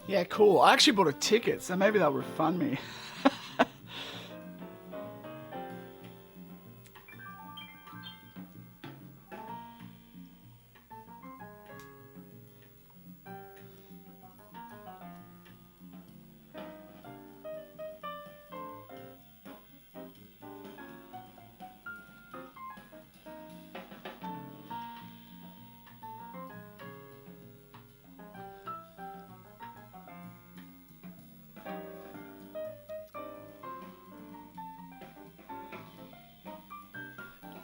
Yeah, cool. I actually bought a ticket, so maybe they'll refund me.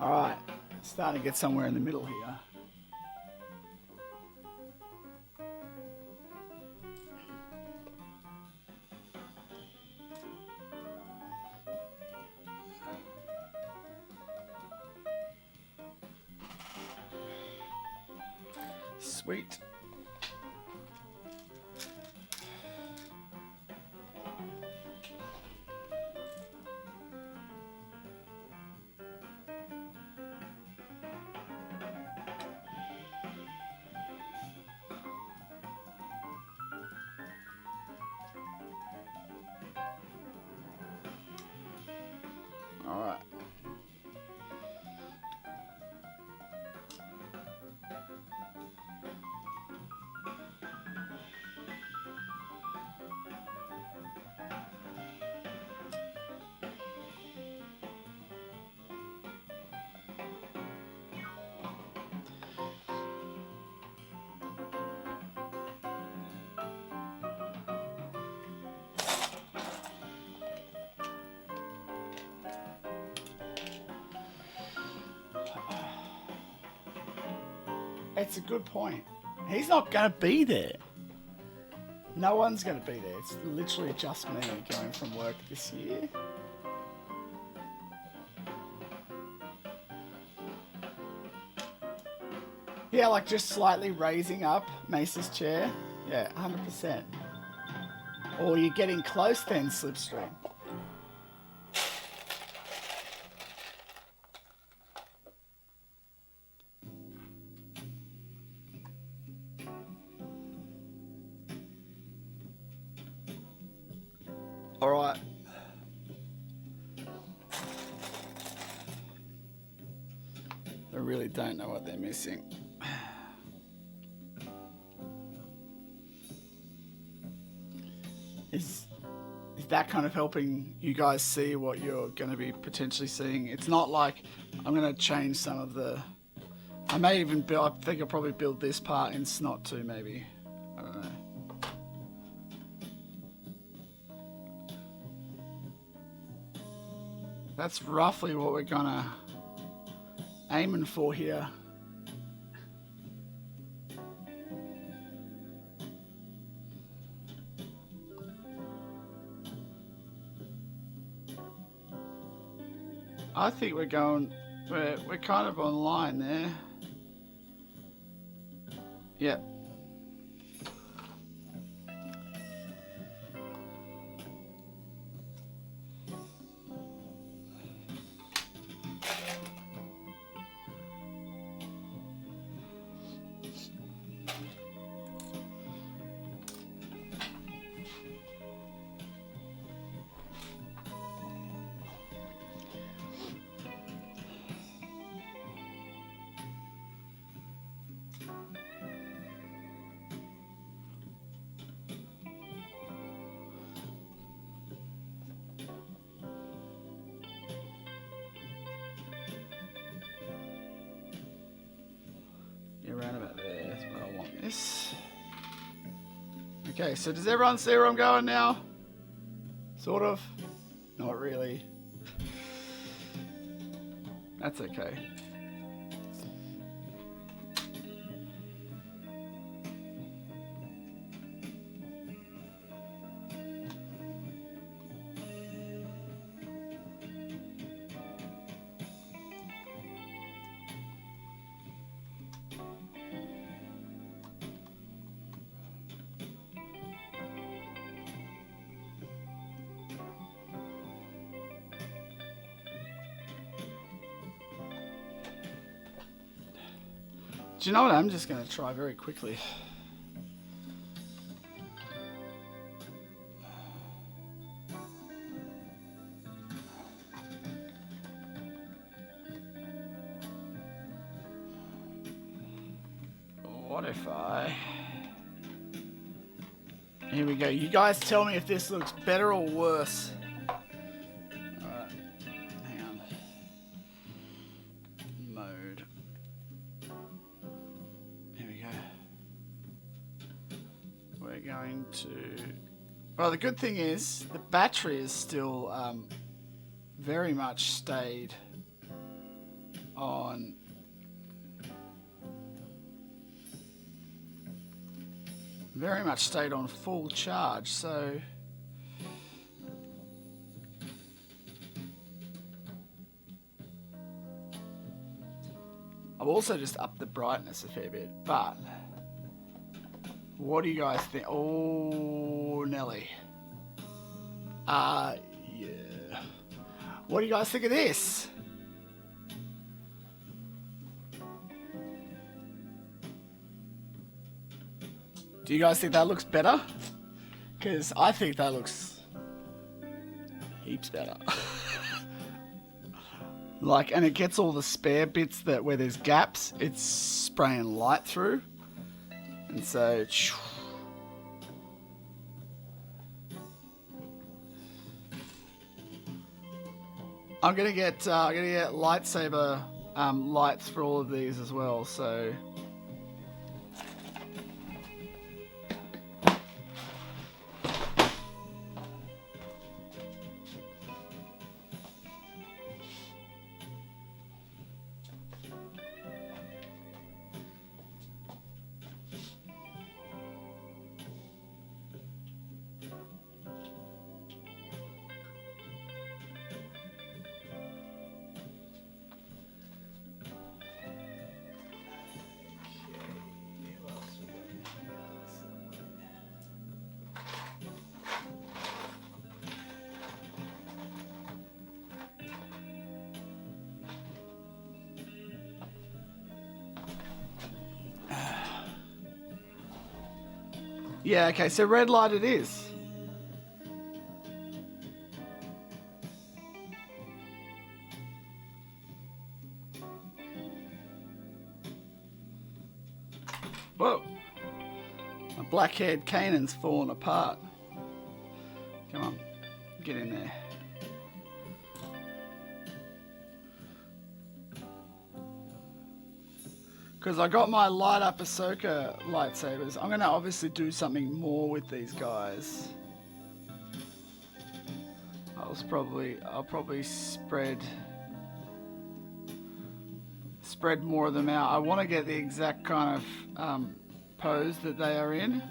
Alright, starting to get somewhere in the middle here. Sweet. Alright. It's a good point. He's not going to be there. No one's going to be there. It's literally just me going from work this year. Yeah, like just slightly raising up Mace's chair. Yeah, 100%. Or you're getting close then, Slipstream. Alright. They really don't know what they're missing. Is that kind of helping you guys see what you're going to be potentially seeing? It's not like I'm going to change some of the... I may even build... I think I'll probably build this part in Snot too, maybe. I don't know. That's roughly what we're going to... aiming for here. I think we're kind of on line there. Yep. Around about there, that's where I want this. Okay, so does everyone see where I'm going now? Sort of. Not really. That's okay. Do you know what? I'm just going to try very quickly. What if I... Here we go. You guys tell me if this looks better or worse. Alright. Hang on. Mode. Here we go. We're going to... Well, the good thing is the battery is still very much stayed on... Very much stayed on full charge, so... I've also just upped the brightness a fair bit, but... What do you guys think? Oh, Nelly. Yeah. What do you guys think of this? Do you guys think that looks better? Because I think that looks heaps better. Like, and it gets all the spare bits that where there's gaps, it's spraying light through. And so, I'm gonna get lightsaber lights for all of these as well. So. Yeah, okay, so red light it is. Whoa. My black-haired Canaan's falling apart. Come on, get in there. Because I got my light up Ahsoka lightsabers. I'm going to obviously do something more with these guys. I'll probably spread more of them out. I want to get the exact kind of pose that they are in.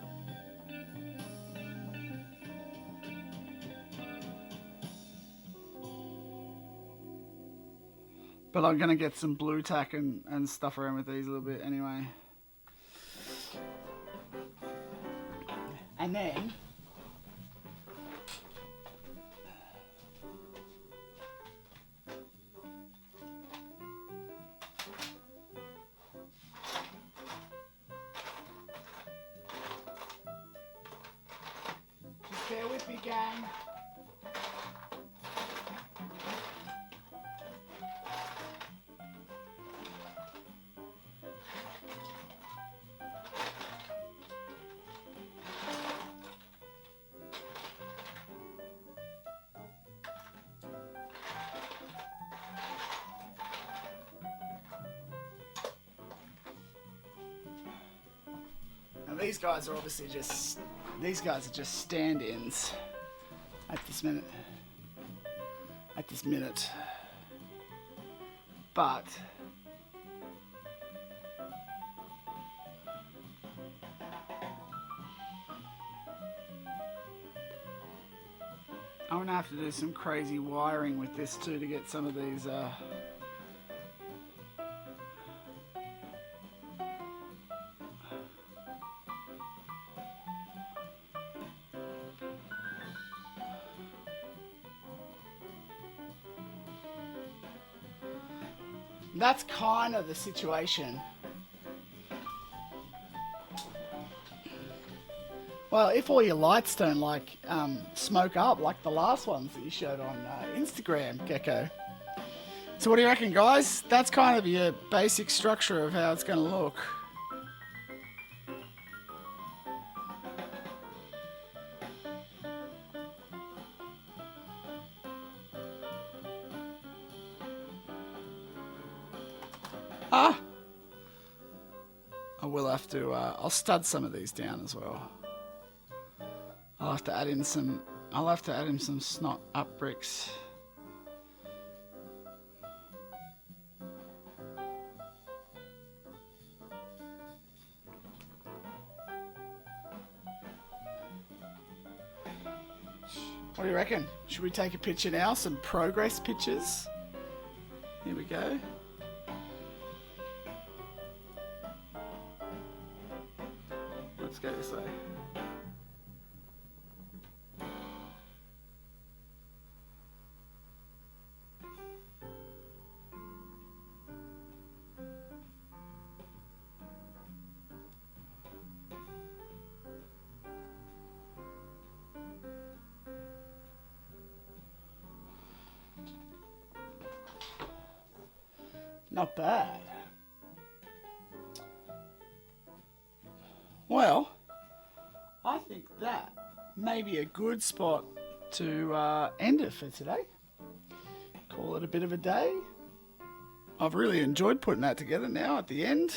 But I'm going to get some blue tack and stuff around with these a little bit anyway. And then just bear with me, gang. These guys are obviously just stand-ins at this minute. But I'm gonna have to do some crazy wiring with this too to get some of these that's kind of the situation. Well, if all your lights don't like smoke up like the last ones that you showed on Instagram, Gecko. So what do you reckon, guys? That's kind of your basic structure of how it's going to look. I will have to, I'll stud some of these down as well. I'll have to add in some snot up bricks. What do you reckon? Should we take a picture now? Some progress pictures? Here we go. Let's go this way. Not bad. Well, I think that may be a good spot to end it for today. Call it a bit of a day. I've really enjoyed putting that together now at the end.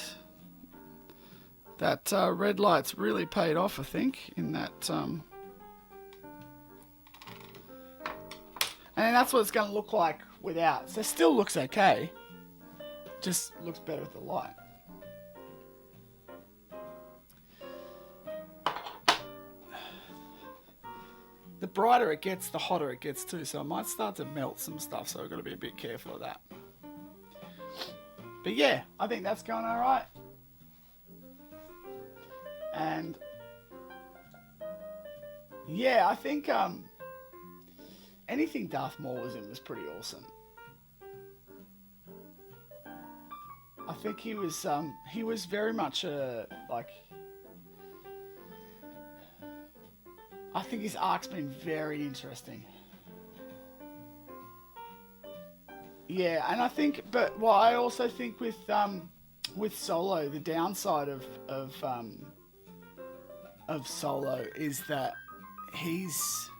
That red light's really paid off, I think, in that... And that's what it's going to look like without. So it still looks okay. Just looks better with the light. The brighter it gets, the hotter it gets too. So it might start to melt some stuff. So I've got to be a bit careful of that. But yeah, I think that's going all right. And yeah, I think anything Darth Maul was in was pretty awesome. I think he was very much I think his arc's been very interesting. Yeah, and I think, but well, I also think with Solo, the downside of Solo is that he's,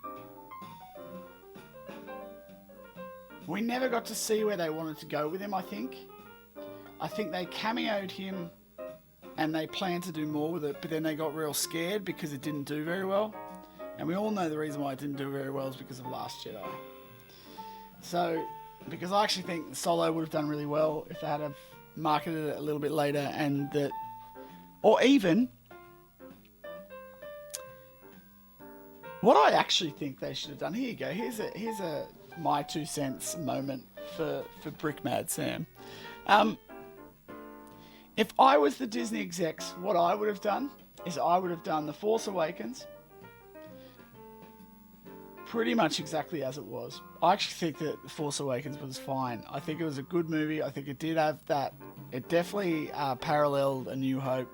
we never got to see where they wanted to go with him. I think they cameoed him, and they planned to do more with it, but then they got real scared because it didn't do very well, and we all know the reason why it didn't do very well is because of Last Jedi. So, because I actually think Solo would have done really well if they had have marketed it a little bit later, and that, or even, what I actually think they should have done. Here you go. Here's a my 2 cents moment for Brick Mad Sam. If I was the Disney execs, what I would have done is I would have done The Force Awakens pretty much exactly as it was. I actually think that The Force Awakens was fine. I think it was a good movie. I think it did have that. It definitely paralleled A New Hope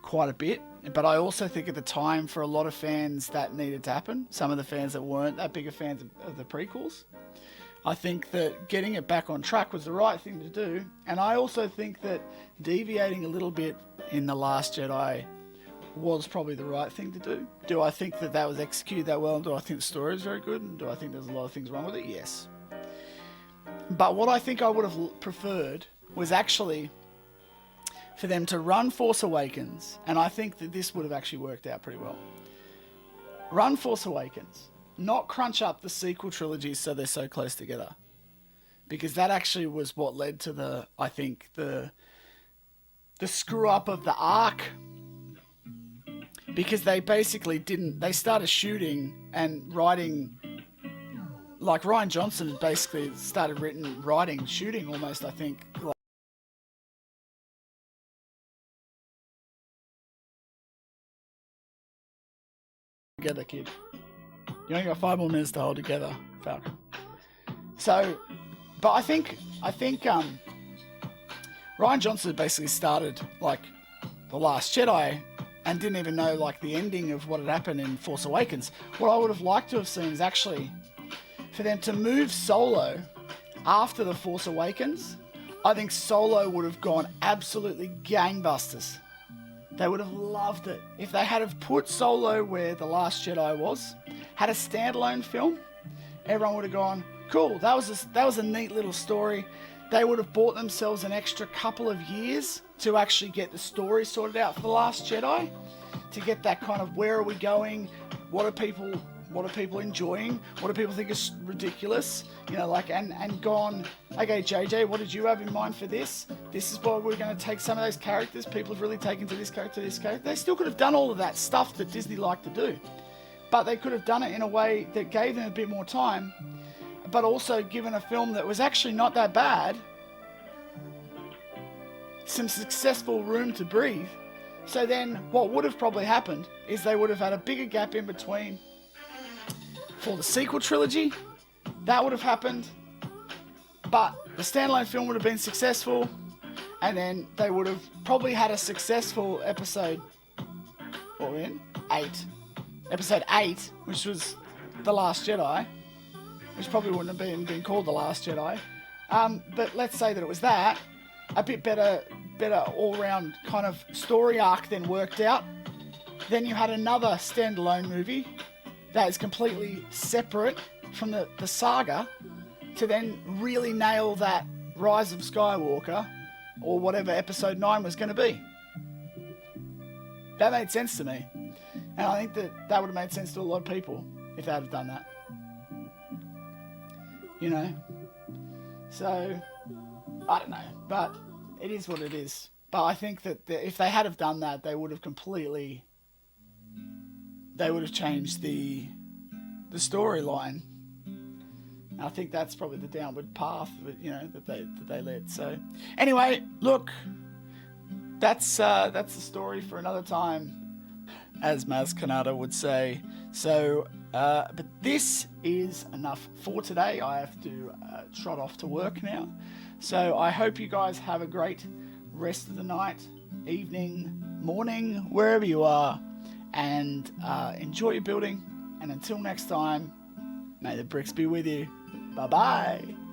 quite a bit. But I also think at the time, for a lot of fans, that needed to happen. Some of the fans that weren't that big of fans of the prequels. I think that getting it back on track was the right thing to do. And I also think that deviating a little bit in The Last Jedi was probably the right thing to do. Do I think that that was executed that well? And do I think the story is very good? And do I think there's a lot of things wrong with it? Yes. But what I think I would have preferred was actually for them to run Force Awakens, and I think that this would have actually worked out pretty well. Run Force Awakens, not crunch up the sequel trilogies so they're so close together. Because that actually was what led to the screw up of the arc. Because they basically they started shooting and writing, like Rian Johnson basically started writing, shooting almost, I think. Together, kid. You only got 5 more minutes to hold together, Falcon. So, but I think Rian Johnson basically started like The Last Jedi and didn't even know like the ending of what had happened in Force Awakens. What I would have liked to have seen is actually for them to move Solo after The Force Awakens. I think Solo would have gone absolutely gangbusters. They would have loved it. If they had have put Solo where The Last Jedi was, had a standalone film, everyone would have gone, cool, that was a neat little story. They would have bought themselves an extra couple of years to actually get the story sorted out for The Last Jedi, to get that kind of, where are we going, what are people enjoying, what do people think is ridiculous, and gone, okay, JJ, what did you have in mind for this? This is why we're going to take some of those characters people have really taken to this character. They still could have done all of that stuff that Disney liked to do, but they could have done it in a way that gave them a bit more time, but also given a film that was actually not that bad some successful room to breathe. So then what would have probably happened is they would have had a bigger gap in between for the sequel trilogy. That would have happened, but the standalone film would have been successful, and then they would have probably had a successful episode, what we're in? 8. Episode 8, which was The Last Jedi, which probably wouldn't have been called The Last Jedi. But let's say that it was that, a bit better all-round kind of story arc then worked out. Then you had another standalone movie that is completely separate from the saga to then really nail that Rise of Skywalker or whatever episode 9 was going to be. That made sense to me. And I think that would have made sense to a lot of people if they had done that. So, I don't know. But it is what it is. But I think that if they had have done that, they would have changed the storyline. I think that's probably the downward path that they led. So anyway, look, that's the story for another time, as Maz Kanata would say. So but this is enough for today. I have to trot off to work now. So I hope you guys have a great rest of the night, evening, morning, wherever you are. and enjoy your building. And until next time, may the bricks be with you. Bye-bye.